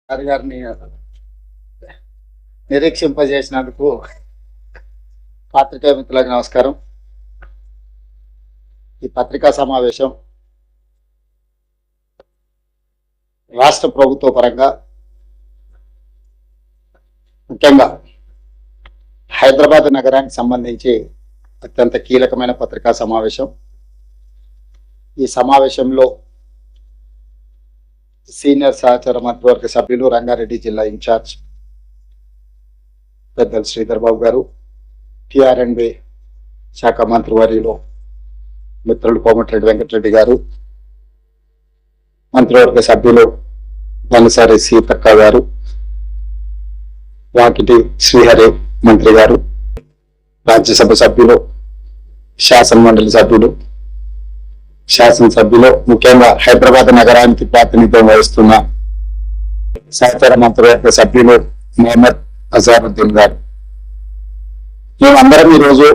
గారిని నిరీక్షింపజేసినందుకు పాత్రికేయ మిత్రులకు నమస్కారం. ఈ పత్రికా సమావేశం రాష్ట్ర ప్రభుత్వ పరంగా ముఖ్యంగా హైదరాబాద్ నగరానికి సంబంధించి అత్యంత కీలకమైన పత్రికా సమావేశం. ఈ సమావేశంలో సీనియర్ సహచర మంత్రివర్గ సభ్యులు రంగారెడ్డి జిల్లా ఇన్ఛార్జ్ పెద్దలు శ్రీధర్ బాబు గారు, టిఆర్ఎండ్బి శాఖ మంత్రివర్యులు మిత్రులు కోమటిరెడ్డి వెంకటరెడ్డి గారు, మంత్రివర్గ సభ్యులు బలసారి సీతక్క గారు, వాకిటి శ్రీహరి మంత్రి గారు, రాజ్యసభ సభ్యులు, శాసన మండలి సభ్యులు, శాసనసభ్యులు, ముఖ్యంగా హైదరాబాద్ నగరానికి ప్రాతినిధ్యం వహిస్తున్న సహచర మంత్రివర్గ సభ్యులు మొహమ్మద్ అజారుద్దీన్ గారు, మేమందరం ఈరోజు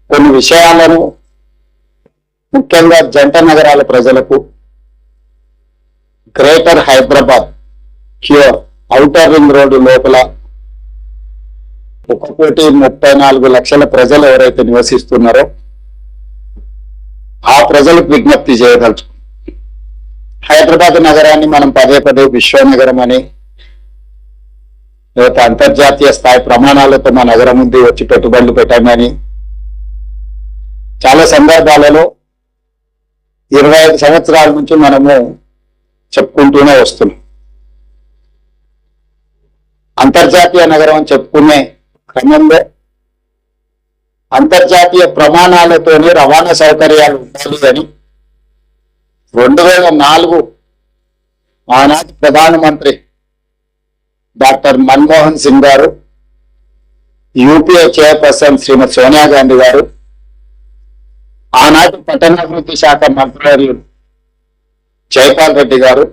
కొన్ని విషయాలను ముఖ్యంగా జంట నగరాల ప్రజలకు greater Hyderabad outer ring road లోపల 1,34,00,000 ప్రజలు ఎవరైతే నివసిస్తున్నారో ఆ ప్రజలకు విజ్ఞప్తి చేయదలుచు. హైదరాబాద్ నగరాన్ని మనం పదే పదే విశ్వనగరం అని, లేకపోతే అంతర్జాతీయ స్థాయి ప్రమాణాలతో మా నగరం ముందు వచ్చి పెట్టుబడులు పెట్టామని చాలా సందర్భాలలో 25 సంవత్సరాల నుంచి మనము చెప్పుకుంటూనే వస్తున్నాం. అంతర్జాతీయ నగరం అని చెప్పుకునే క్రమంలో అంతర్జాతీయ ప్రమాణాలతోనే రవాణా సౌకర్యాలు ఉండాలి అని 2004 ఆనాటి ప్రధానమంత్రి డాక్టర్ మన్మోహన్ సింగ్ గారు, యూపీఏ చైర్పర్సన్ శ్రీమతి సోనియా గాంధీ గారు, ఆనాటి పట్టణాభివృద్ధి శాఖ మంత్రులు జైపాల్ రెడ్డి గారు,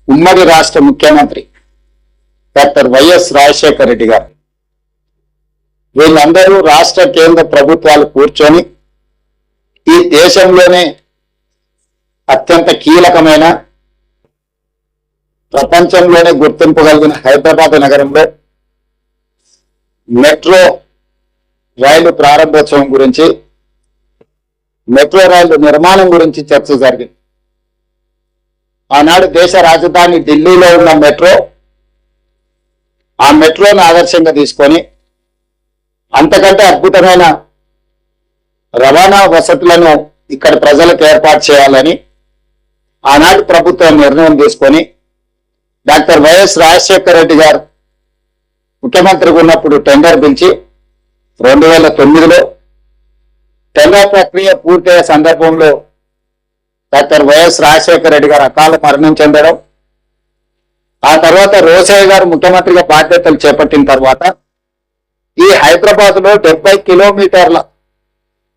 ఉమ్మడి రాష్ట్ర ముఖ్యమంత్రి డాక్టర్ వైఎస్ రాజశేఖర రెడ్డి గారు, వీళ్ళందరూ రాష్ట్ర కేంద్ర ప్రభుత్వాలు కూర్చొని ఈ దేశంలోనే అత్యంత కీలకమైన, ప్రపంచంలోనే గుర్తింపు కలిగిన హైదరాబాద్ నగరంలో మెట్రో రైలు ప్రారంభోత్సవం గురించి, మెట్రో రైలు నిర్మాణం గురించి చర్చ జరిగింది. ఆనాడు దేశ రాజధాని ఢిల్లీలో ఉన్న మెట్రో, ఆ మెట్రోను ఆదర్శంగా తీసుకొని అంతకంటే అద్భుతమైన రవాణా వసతులను ఇక్కడ ప్రజలకు ఏర్పాటు చేయాలని ఆనాటి ప్రభుత్వం నిర్ణయం తీసుకొని డాక్టర్ వైఎస్ రాజశేఖర రెడ్డి గారు ముఖ్యమంత్రిగా ఉన్నప్పుడు టెండర్ పిలిచి 2009లో టెండర్ ప్రక్రియ పూర్తయ్యే సందర్భంలో డాక్టర్ వైఎస్ రాజశేఖర రెడ్డి గారు అకాల మరణం చెందడం, ఆ తర్వాత రోసయ్య గారు ముఖ్యమంత్రిగా బాధ్యతలు చేపట్టిన తర్వాత ఈ హైదరాబాద్ లో 70 కిలోమీటర్ల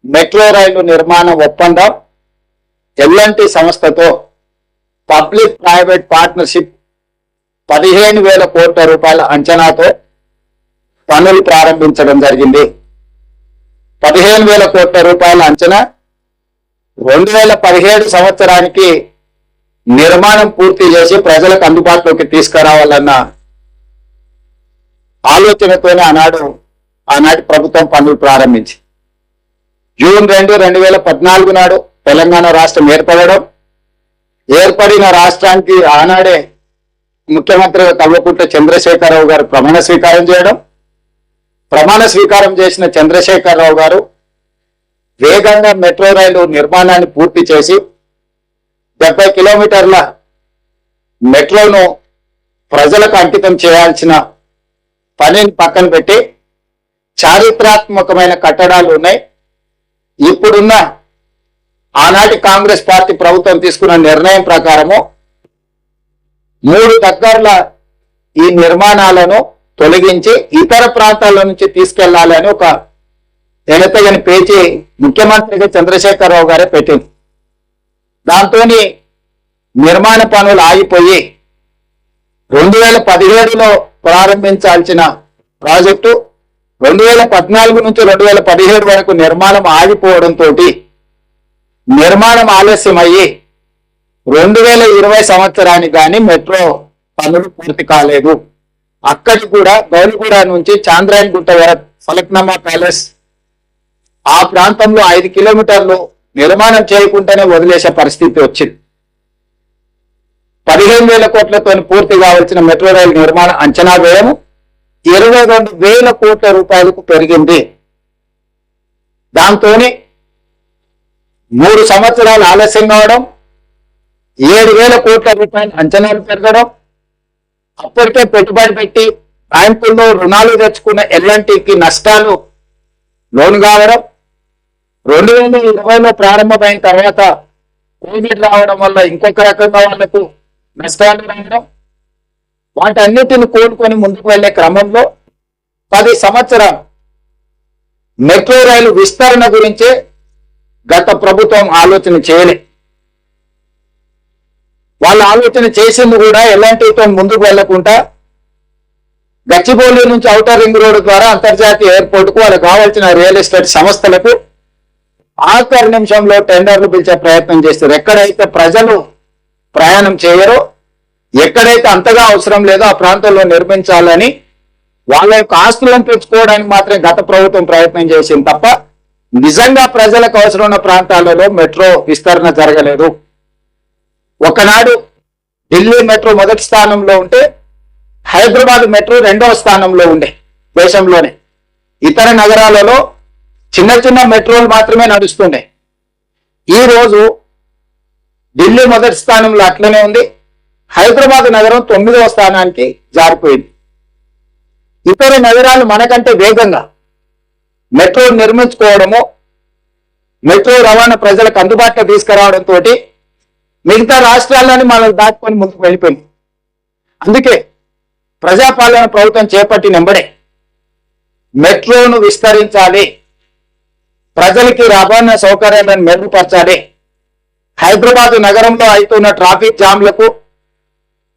మెట్రో రైలు నిర్మాణ ఒప్పందం ఎల్ఎన్టీ సంస్థతో పబ్లిక్ ప్రైవేట్ పార్ట్నర్షిప్ 15,000 కోట్ల రూపాయల అంచనాతో పనులు ప్రారంభించడం జరిగింది. 15,000 కోట్ల రూపాయల అంచనా 2017 సంవత్సరానికి నిర్మాణం పూర్తి చేసి ప్రజలకు అందుబాటులోకి తీసుకురావాలన్న ఆలోచనతోనే ఆనాటి ప్రభుత్వం పనులు ప్రారంభించి జూన్ 2, 2014 నాడు తెలంగాణ రాష్ట్రం ఏర్పడిన రాష్ట్రానికి ఆనాడే ముఖ్యమంత్రిగా కల్వకుంట్ల చంద్రశేఖరరావు గారు ప్రమాణ స్వీకారం చేసిన చంద్రశేఖరరావు గారు వేగంగా మెట్రో రైలు నిర్మాణాన్ని పూర్తి చేసి 70 కిలోమీటర్ల మెట్రోను ప్రజలకు అంకితం చేయాల్సిన పనిని పక్కన పెట్టి చారిత్రాత్మకమైన కట్టడాలు ఉన్నాయి. ఇప్పుడున్న ఆనాటి కాంగ్రెస్ పార్టీ ప్రభుత్వం తీసుకున్న నిర్ణయం ప్రకారము 3 దగ్గరల ఈ నిర్మాణాలను తొలగించి ఇతర ప్రాంతాల నుంచి తీసుకెళ్లాలి అని ఒక ఎనతగని పేచి ముఖ్యమంత్రిగా చంద్రశేఖరరావు గారే పెట్టింది. దాంతో నిర్మాణ పనులు ఆగిపోయి 2017లో ప్రారంభించాల్సిన ప్రాజెక్టు 2014 నుంచి 2017 వరకు నిర్మాణం ఆగిపోవడంతో నిర్మాణం ఆలస్యమయ్యి 2020 సంవత్సరానికి కానీ మెట్రో పనులు పూర్తి కాలేదు. అక్కడి కూడా గౌలిగూడ నుంచి చాంద్రాయన్ గుట్ట వరకు ఫలక్నామా ప్యాలెస్ ఆ ప్రాంతంలో 5 కిలోమీటర్లు నిర్మాణం చేయకుండానే వదిలేసే పరిస్థితి వచ్చింది. 15,000 కోట్లతో పూర్తి కావాల్సిన మెట్రో రైలు నిర్మాణ అంచనా వ్యయం 22,000 కోట్ల రూపాయలకు పెరిగింది. దాంతో 3 సంవత్సరాలు ఆలస్యం కావడం, 7,000 కోట్ల రూపాయల అంచనాలు పెరగడం, అప్పటికే పెట్టుబడి పెట్టి బ్యాంకుల్లో రుణాలు తెచ్చుకున్న ఎల్ఎన్టీకి నష్టాలు లోను కావడం, 2020లో ప్రారంభమైన తర్వాత కోవిడ్ రావడం వల్ల ఇంకొక రకంగా వాళ్లకు నష్టాలు రావడం, వాటన్నిటిని కోలుకొని ముందుకు వెళ్లే క్రమంలో 10 సంవత్సరాలు మెట్రో రైలు విస్తరణ గురించే గత ప్రభుత్వం ఆలోచన చేయలే. వాళ్ళు ఆలోచన చేసింది కూడా ఎల్ఎన్టీతో ముందుకు వెళ్లకుండా గచ్చిబౌలి నుంచి ఔటర్ రింగ్ రోడ్డు ద్వారా అంతర్జాతీయ ఎయిర్పోర్ట్ కు వాళ్ళకి కావాల్సిన రియల్ ఎస్టేట్ సంస్థలకు ఆఖరి నిమిషంలో టెండర్లు పిలిచే ప్రయత్నం చేస్తారు. ఎక్కడైతే ప్రజలు ప్రయాణం చేయరో, ఎక్కడైతే అంతగా అవసరం లేదో ఆ ప్రాంతంలో నిర్మించాలని వాళ్ళ యొక్క ఆస్తులను పెంచుకోవడానికి మాత్రమే గత ప్రభుత్వం ప్రయత్నం చేసింది తప్ప నిజంగా ప్రజలకు అవసరం ఉన్న ప్రాంతాలలో మెట్రో విస్తరణ జరగలేదు. ఒకనాడు ఢిల్లీ మెట్రో మొదటి స్థానంలో ఉంటే హైదరాబాద్ మెట్రో 2వ స్థానంలో ఉండే దేశంలోనే. ఇతర నగరాలలో చిన్న చిన్న మెట్రోలు మాత్రమే నడుస్తుండే. ఈ రోజు ఢిల్లీ మొదటి స్థానంలో అట్లనే ఉంది, హైదరాబాద్ నగరం 9వ స్థానానికి జారిపోయింది. ఇతర నగరాలు మనకంటే వేగంగా మెట్రో నిర్మించుకోవడము, మెట్రో రవాణా ప్రజలకు అందుబాటులో తీసుకురావడంతో మిగతా రాష్ట్రాలని మనం దాటుకొని ముందుకు వెళ్ళిపోయింది. అందుకే ప్రజాపాలన ప్రభుత్వం చేపట్టిన వెంబడే మెట్రోను విస్తరించాలి, ప్రజలకి రవాణా సౌకర్యాలను మెరుగుపరచాలి, హైదరాబాద్ నగరంలో అవుతున్న ట్రాఫిక్ జామ్లకు,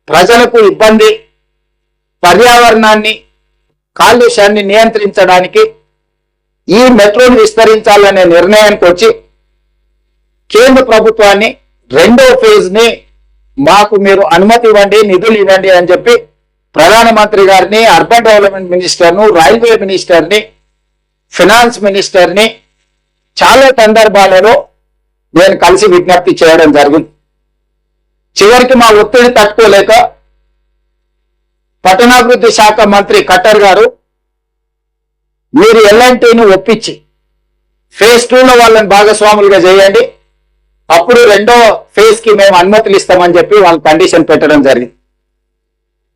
ప్రజలకు ఇబ్బంది, పర్యావరణాన్ని, కాలుష్యాన్ని నియంత్రించడానికి ఈ మెట్రోను విస్తరించాలనే నిర్ణయానికి వచ్చి కేంద్ర ప్రభుత్వాన్ని 2వ ఫేజ్ ని మాకు మీరు అనుమతి ఇవ్వండి, నిధులు ఇవ్వండి అని చెప్పి ప్రధానమంత్రి గారిని, అర్బన్ డెవలప్మెంట్ మినిస్టర్ను, రైల్వే మినిస్టర్ని, ఫినాన్స్ మినిస్టర్ని చాలా సందర్భాలలో నేను కలిసి విజ్ఞప్తి చేయడం జరిగింది. చివరికి మా ఒత్తిడి తట్టుకోలేక పట్టణాభివృద్ధి శాఖ మంత్రి ఖట్టర్ గారు మీరు ఎల్ఎన్టీని ఒప్పించి ఫేజ్ 2లో వాళ్ళని భాగస్వాములుగా చేయండి, అప్పుడు 2వ ఫేజ్ కి మేము అనుమతులు ఇస్తామని చెప్పి వాళ్ళని కండిషన్ పెట్టడం జరిగింది.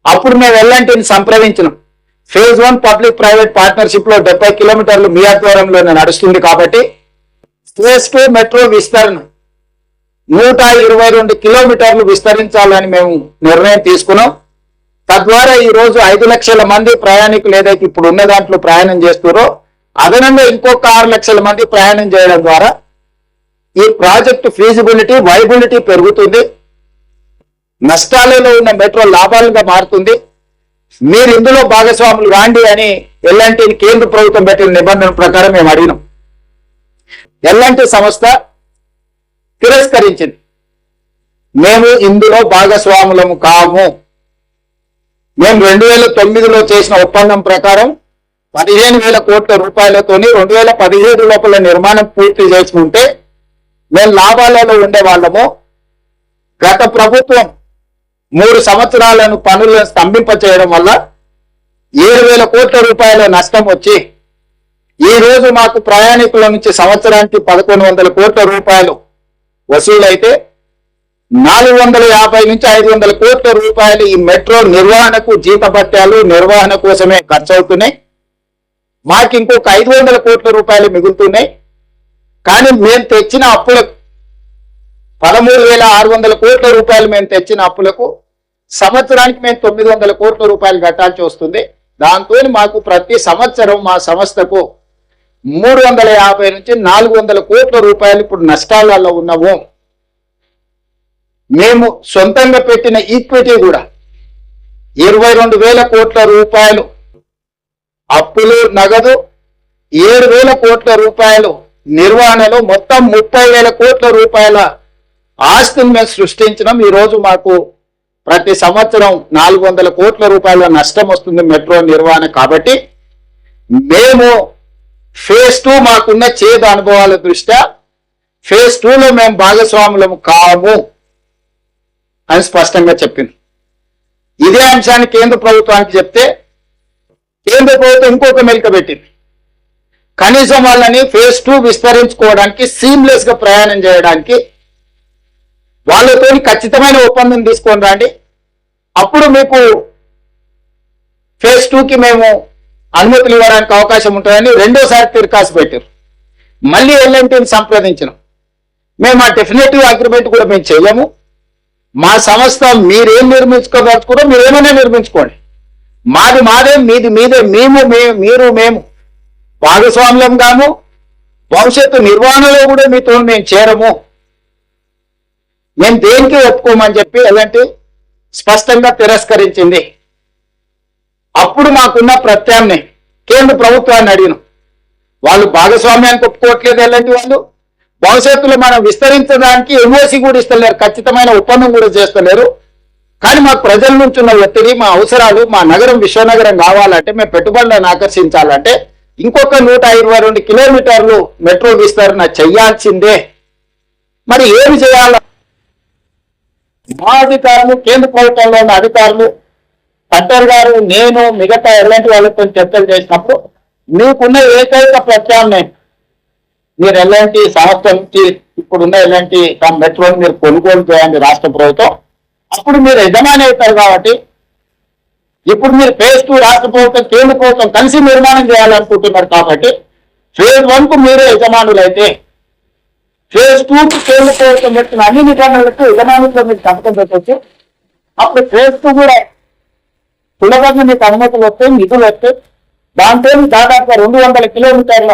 అప్పుడు మేము ఎల్ఎన్టీని సంప్రదించినాం. ఫేజ్ 1 పబ్లిక్ ప్రైవేట్ పార్ట్నర్షిప్ లో 70 కిలోమీటర్లు మీ ఆధ్వర్యంలో నడుస్తుంది కాబట్టి ఫేజ్ 2 మెట్రో విస్తరణ 122 కిలోమీటర్లు విస్తరించాలని మేము నిర్ణయం తీసుకున్నాం. తద్వారా ఈ రోజు 5 లక్షల మంది ప్రయాణికులు ఏదైతే ఇప్పుడు ఉన్న దాంట్లో ప్రయాణం చేస్తారో అదనంగా ఇంకొక 6 లక్షల మంది ప్రయాణం చేయడం ద్వారా ఈ ప్రాజెక్టు ఫీజిబిలిటీ, వైబిలిటీ పెరుగుతుంది, నష్టాలలో ఉన్న మెట్రో లాభాలుగా మారుతుంది. మీరు ఇందులో భాగస్వాములు కాండి అని ఎల్ఎన్టీని కేంద్ర ప్రభుత్వం పెట్టిన నిబంధన ప్రకారం మేము అడిగినాం. ఎల్ఎన్టీ సంస్థ తిరస్కరించింది. మేము ఇందులో భాగస్వాములము కాము. మేము 2009లో చేసిన ఒప్పందం ప్రకారం 15,000 కోట్ల రూపాయలతోని 2017 లోపల నిర్మాణం పూర్తి చేసుకుంటే మేము లాభాలలో ఉండే వాళ్ళము. గత ప్రభుత్వం 3 సంవత్సరాలను పనులను స్తంభింప చేయడం వల్ల 7,000 కోట్ల రూపాయల నష్టం వచ్చి ఈ రోజు మాకు ప్రయాణికుల నుంచి సంవత్సరానికి 1,100 కోట్ల రూపాయలు వసూలైతే 450 నుంచి 500 కోట్ల రూపాయలు ఈ మెట్రో నిర్వహణకు, జీతభత్యాలు, నిర్వహణ కోసమే ఖర్చు అవుతున్నాయి. మాకు ఇంకొక 500 కోట్ల రూపాయలు మిగులుతున్నాయి. కానీ మేము తెచ్చిన అప్పులకు 13,600 కోట్ల రూపాయలు మేము తెచ్చిన అప్పులకు సంవత్సరానికి మేము 900 కోట్ల రూపాయలు కట్టాల్సి వస్తుంది. దాంతో మాకు ప్రతి సంవత్సరం మా సంస్థకు 350 నుంచి 400 కోట్ల రూపాయలు ఇప్పుడు నష్టాలలో ఉన్నాము. మేము సొంతంగా పెట్టిన ఈక్విటీ కూడా 22,000 కోట్ల రూపాయలు అప్పులు, నగదు 7,000 కోట్ల రూపాయలు నిర్వహణలో మొత్తం 30,000 కోట్ల రూపాయల ఆస్తిని మేము సృష్టించినాం. ఈ రోజు మాకు ప్రతి సంవత్సరం 400 కోట్ల రూపాయల నష్టం వస్తుంది మెట్రో నిర్వహణ. కాబట్టి మేము ఫేజ్ 2 మాకున్న చేదు అనుభవాల దృష్ట్యా ఫేజ్ 2లో మేము భాగస్వాములము కాము అని స్పష్టంగా చెప్పింది. ఇదే అంశాన్ని కేంద్ర ప్రభుత్వానికి చెప్తే కేంద్ర ప్రభుత్వం ఇంకొక మెలిక పెట్టింది. కనీసం వాళ్ళని ఫేజ్ 2 విస్తరించుకోవడానికి సీమ్లెస్ గా ప్రయాణం చేయడానికి వాళ్ళతో ఖచ్చితమైన ఒప్పందం తీసుకొని రండి, అప్పుడు మీకు ఫేజ్ 2కి మేము అనుమతులు ఇవ్వడానికి అవకాశం ఉంటుందని రెండోసారి తిరకాసు పెట్టారు. మళ్ళీ ఎల్ఎన్టీని సంప్రదించినాం. మేము ఆ డెఫినెటివ్ అగ్రిమెంట్ కూడా మేము చేయము. మా సంస్థ మీరేం నిర్మించుకోదలుచుకున్నా మీరేమైనా నిర్మించుకోండి, మాది మాదే, మీది మీదే, మేము భాగస్వామ్యం గాము, భవిష్యత్తు నిర్వహణలో కూడా మీతో మేము చేరము, మేము దేనికి ఒప్పుకోమని చెప్పి ఎలాంటి స్పష్టంగా తిరస్కరించింది. అప్పుడు మాకున్న ప్రత్యామ్నాయం కేంద్ర ప్రభుత్వాన్ని అడిగినాం. వాళ్ళు భాగస్వామ్యానికి ఒప్పుకోవట్లేదు. ఎలాంటి వాళ్ళు భవిష్యత్తులో మనం విస్తరించడానికి ఎంఓసి కూడా ఇస్తలేరు, ఖచ్చితమైన ఒప్పందం కూడా చేస్తలేరు. కానీ మాకు ప్రజల నుంచి ఉన్న ఒత్తిడి, మా అవసరాలు, మా నగరం విశ్వనగరం కావాలంటే, మేము పెట్టుబడులను ఆకర్షించాలంటే ఇంకొక 122 కిలోమీటర్లు మెట్రో విస్తరణ చెయ్యాల్సిందే. మరి ఏమి చేయాల? మా అధికారులు, కేంద్ర ప్రభుత్వంలో ఉన్న అధికారులు, కలెక్టర్ గారు, నేను, మిగతా ఎలాంటి వాళ్ళతో చర్చలు చేసినప్పుడు మీకున్న ఏకైక ప్రత్యామ్నాయం మీరు ఎలాంటి సంస్థ నుంచి ఇప్పుడున్న ఎలాంటి మెట్రోని మీరు కొనుగోలు చేయండి రాష్ట్ర ప్రభుత్వం, అప్పుడు మీరు యజమాని అవుతారు. కాబట్టి ఇప్పుడు మీరు ఫేజ్ 2 రాష్ట్ర ప్రభుత్వం, కేంద్ర ప్రభుత్వం కలిసి నిర్మాణం చేయాలనుకుంటున్నారు. కాబట్టి ఫేజ్ 1కు మీరే యజమానులు అయితే ఫేజ్ 2కు కేంద్ర ప్రభుత్వం పెట్టిన అన్ని నిబంధనలకు యజమానులతో మీకు సంతకం పెట్టచ్చు. అప్పుడు ఫేజ్ 2 కూడా సులభంగా మీకు అనుమతులు వస్తాయి, నిధులు వస్తాయి. దాంతో దాదాపుగా 200 కిలోమీటర్ల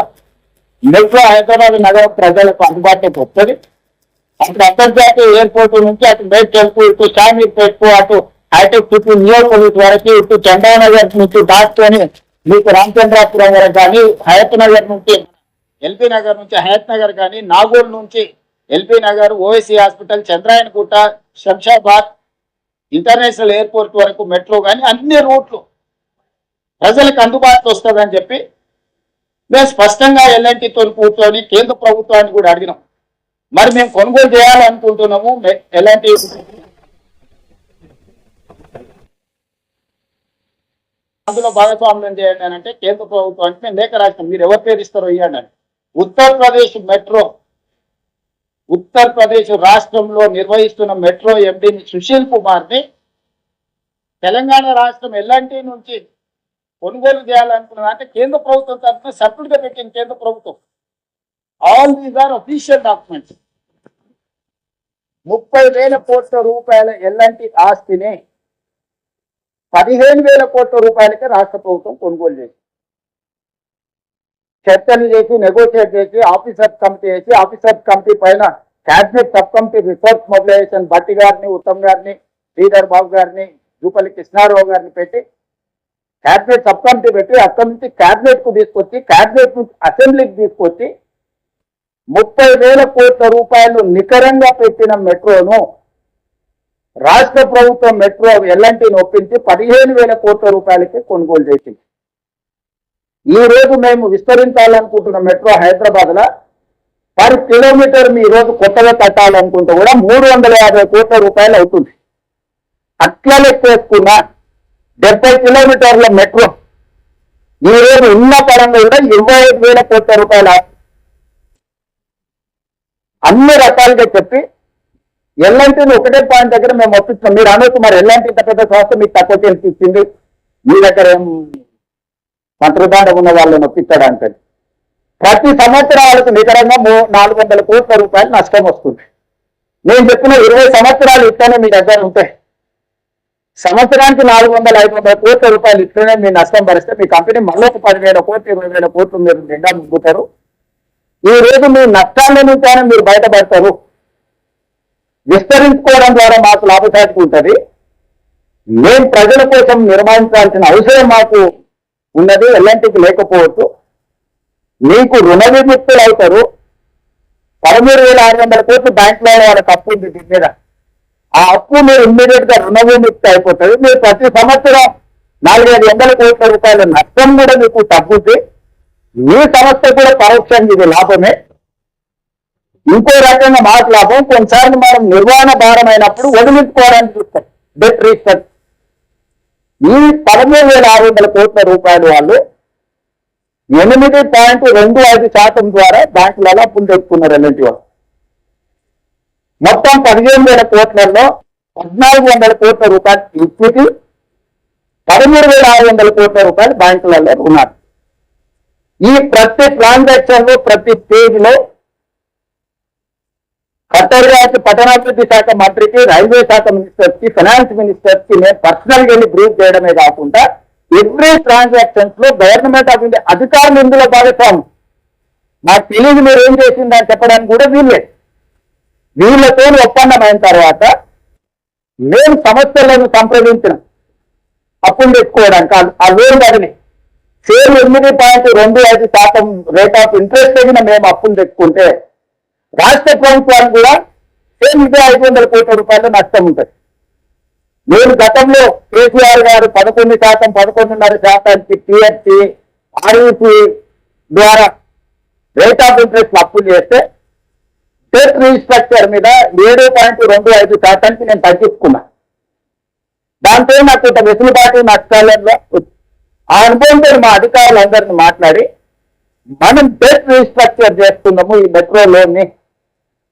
మెట్రో హైదరాబాద్ నగర ప్రజలకు అందుబాటులోకి వస్తుంది. అప్పుడు అంతర్జాతీయ ఎయిర్పోర్ట్ నుంచి అటు మేడ్చల్కు, ఇటు షామీర్పేట్కు, అటు హైటెక్ సిటీ నియోజకవర్గం వరకు, ఇటు చందానగర్ నుంచి దాటుకొని మీకు రామచంద్రాపురం వరకు కానీ, హయత్ నగర్ నుంచి ఎల్బీ నగర్ నుంచి హయత్ నగర్ కానీ, నాగూర్ నుంచి LB Nagar, OSC hospital, Chandrayangutta, Shamshabad international airport వరకు మెట్రో కానీ అన్ని రూట్లు ప్రజలకు అందుబాటులో వస్తుందని చెప్పి మేము స్పష్టంగా ఎల్ఎన్టీతో కూర్చొని కేంద్ర ప్రభుత్వాన్ని కూడా అడిగినాం. మరి మేము కొనుగోలు చేయాలనుకుంటున్నాము, ఎల్ఎన్టీ అందులో భాగస్వామ్యం చేయండి అని అంటే కేంద్ర ప్రభుత్వానికి మేము లేఖ రాసినాం. మీరు ఎవరి పేరు ఇస్తారో ఇవ్వండి అని. ఉత్తరప్రదేశ్ మెట్రో, ఉత్తరప్రదేశ్ రాష్ట్రంలో నిర్వహిస్తున్న మెట్రో ఎండీని సుశీల్ కుమార్ని తెలంగాణ రాష్ట్రం ఎల్ఎన్టీ నుంచి కొనుగోలు చేయాలనుకున్నది. అంటే కేంద్ర ప్రభుత్వం తరఫున సర్కులుగా పెట్టింది కేంద్ర ప్రభుత్వం. All these are official documents. 30,000 కోట్ల రూపాయల ఎల్ఎన్టీ ఆస్తిని 15,000 కోట్ల రూపాయలకే రాష్ట్ర ప్రభుత్వం కొనుగోలు చేసి, చర్చలు చేసి, నెగోషియేట్ చేసి, ఆఫీసర్ కమిటీ వేసి, ఆఫీసర్ కమిటీ పైన cabinet sub committee resource mobilisation Bhatti గారిని, ఉత్తమ్ గారిని, శ్రీధర్ బాబు గారిని, జూపల్లి కృష్ణారావు గారిని పెట్టి క్యాబినెట్ సబ్ కమిటీ పెట్టి అక్కడి నుంచి క్యాబినెట్ కు తీసుకొచ్చి, క్యాబినెట్ నుంచి అసెంబ్లీకి తీసుకొచ్చి 30,000 కోట్ల రూపాయలు నికరంగా పెట్టిన మెట్రోను రాష్ట్ర ప్రభుత్వం మెట్రో ఎల్ఎన్టీని ఒప్పించి 15,000 కోట్ల రూపాయలకి కొనుగోలు చేసింది. ఈ రోజు మేము విస్తరించాలనుకుంటున్న మెట్రో హైదరాబాద్ లో పర్ కిలోమీటర్ మీ రోజు కొత్తగా కట్టాలనుకుంటే కూడా 350 కోట్ల రూపాయలు అవుతుంది. అట్లా లెక్కేసుకున్న 70 కిలోమీటర్ల మెట్రో ఈ రోజు ఉన్న పరంగా కూడా 25,000 కోట్ల రూపాయల అన్ని రకాలుగా చెప్పి ఎల్ఎన్టీని ఒకటే పాయింట్ దగ్గర మేము ఒప్పిస్తున్నాం. మీరు అనొచ్చు, మరి ఎల్ఎన్టీ ఇంత పెద్ద సంస్థ మీకు తక్కువ తెలిసి ఇచ్చింది, మీ దగ్గర ఏం మంత్రదాండం ఉన్న వాళ్ళని ఒప్పిస్తాడు అంటే ప్రతి సంవత్సరం వాళ్ళకు నికరంగా 400 కోట్ల రూపాయలు నష్టం వస్తుంది. నేను చెప్పిన 20 సంవత్సరాలు ఇస్తేనే మీ దగ్గర ఉంటాయి. సంవత్సరానికి 400-500 కోట్ల రూపాయలు ఇస్తేనే మీ నష్టం భరిస్తే మీ కంపెనీ మళ్ళీ 10,000 కోట్లు 20,000 కోట్లు మీరు నిండా ముగ్గుతారు. ఈ రోజు మీ నష్టాల నుంచైనా మీరు బయటపడతారు. విస్తరించుకోవడం ద్వారా మాకు లాభసాటి ఉంటుంది. మేము ప్రజల కోసం నిర్వహించాల్సిన అవసరం మాకు ఉన్నది, ఎల్ఎన్టీకి లేకపోవచ్చు. మీకు రుణ విముక్తులు అవుతారు. 13,600 కోట్లు బ్యాంకులో వాళ్ళకి అప్పు ఉంది. దీని మీద ఆ అప్పు మీరు ఇమ్మీడియట్ గా రుణభూమికి అయిపోతుంది. మీరు ప్రతి సంవత్సరం 4,500 కోట్ల రూపాయల నష్టం కూడా మీకు తగ్గుద్ది. మీ సంస్థ కూడా పరోక్షంగా ఇది లాభమే. ఇంకో రకంగా మాకు లాభం. కొన్నిసార్లు మనం నిర్వహణ భారం అయినప్పుడు వదిలించుకోవడానికి చూస్తాం డెట్ రీస్ట్రక్చర్. ఈ 13,600 కోట్ల రూపాయలు వాళ్ళు 8.25% ద్వారా బ్యాంకులలో అప్పులు తెచ్చుకున్నారు. ఎలాంటి వాళ్ళు మొత్తం 15,000 కోట్లలో 1,400 కోట్ల రూపాయలు ఈక్విటీ, 13,600 కోట్ల రూపాయలు బ్యాంకులలో రుణాలు. ఈ ప్రతి ట్రాన్సాక్షన్ లో ప్రతి స్టేజ్ లో ఖత్తర్ గారికి, పట్టణాభివృద్ధి శాఖ మంత్రికి, రైల్వే శాఖ మినిస్టర్స్ కి, ఫైనాన్స్ మినిస్టర్స్ కి నేను పర్సనల్ గా బ్రీఫ్ చేయడమే కాకుండా ఎవ్రీ ట్రాన్సాక్షన్స్ లో గవర్నమెంట్ ఆఫ్ ఇండియా అధికారులు ఇందులో భాగస్వామి. నాకు తెలియదు మీరు ఏం చేసిందని చెప్పడానికి కూడా వీళ్ళతో ఒప్పందం అయిన తర్వాత మేము సంస్థలను సంప్రదించిన అప్పులు తెచ్చుకోవడానికి ఆ లోన్ బదిలీ సేమ్ 8.25% రేట్ ఆఫ్ ఇంట్రెస్ట్ తగిన మేము అప్పులు తెచ్చుకుంటే రాష్ట్ర ప్రభుత్వానికి కూడా సేమ్ ఇదే 500 కోట్ల రూపాయల నష్టం ఉంటుంది. నేను గతంలో కేసీఆర్ గారు 11%, 11.5% టీఎఫ్సి, ఆర్ఈసి ద్వారా రేట్ ఆఫ్ ఇంట్రెస్ట్ అప్పులు చేస్తే డెట్ రీస్ట్రక్చర్ మీద 7.25% నేను తగ్గించుకున్నా. దాంతో నాకు ఇంత వెసులుబాటు నష్టాలలో ఆ అనుభవంతో మా అధికారులందరినీ మాట్లాడి మనం డెట్ రీస్ట్రక్చర్ చేస్తున్నాము. ఈ మెట్రో లోన్ ని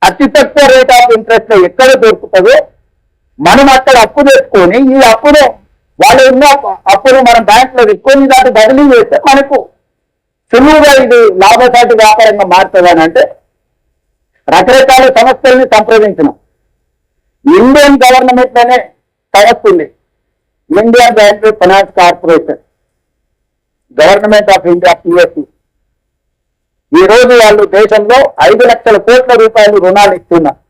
అతి తక్కువ రేట్ ఆఫ్ ఇంట్రెస్ట్ ఎక్కడ దొరుకుతుందో మనం అక్కడ అప్పు తెచ్చుకొని ఈ అప్పును వాళ్ళు ఉన్న అప్పును మనం బ్యాంక్ లో తీసుకొని దాన్ని బదిలీ చేస్తే మనకు సులువుగా ఇది లాభసాటి వ్యాపారంగా మారుతుంది అని అంటే రకరకాల సంస్థల్ని సంప్రదించినాం. ఇండియన్ గవర్నమెంట్ లోనే సంస్థ ఉంది, Indian railway finance corporation, government of India PSC. ఈ రోజు వాళ్ళు దేశంలో 5 లక్షల కోట్ల రూపాయలు రుణాలు ఇస్తున్నారు.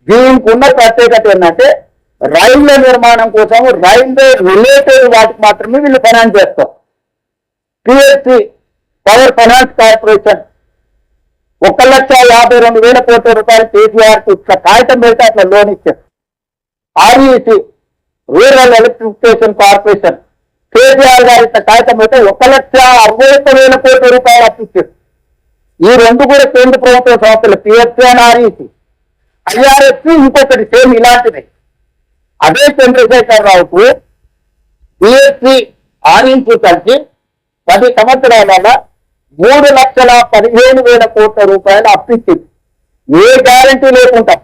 దీనికి ఉన్న ప్రత్యేకత ఏంటంటే రైళ్ల నిర్మాణం కోసం రైల్వే రిలేటెడ్ వాటికి మాత్రమే వీళ్ళు ఫైనాన్స్ చేస్తారు. పిఎస్సి పవర్ ఫైనాన్స్ కార్పొరేషన్ 1,52,000 కోట్ల రూపాయలు కేసీఆర్ ఇట్లా కాగితం పెడితే అట్లా లోన్ ఇచ్చారు. REC rural electrification corporation KCR గారు ఇట్లా కాగితం పెడితే 1,61,000 కోట్ల రూపాయలు అప్పిచ్చారు. ఈ రెండు కూడా కేంద్ర ప్రభుత్వ సంస్థలు పిఎస్సి అండ్ ఆర్ఈసి. ఐఆర్ఎస్సి ఇంకొకటి సేమ్ ఇలాంటిది. అదే చంద్రశేఖర్ రావుకు పిఎస్సి ఆర్ఈసి కలిసి 10 సంవత్సరాల 3,15,000 కోట్ల రూపాయలు అప్పిచ్చింది. ఏ గ్యారంటీ లేకుండా,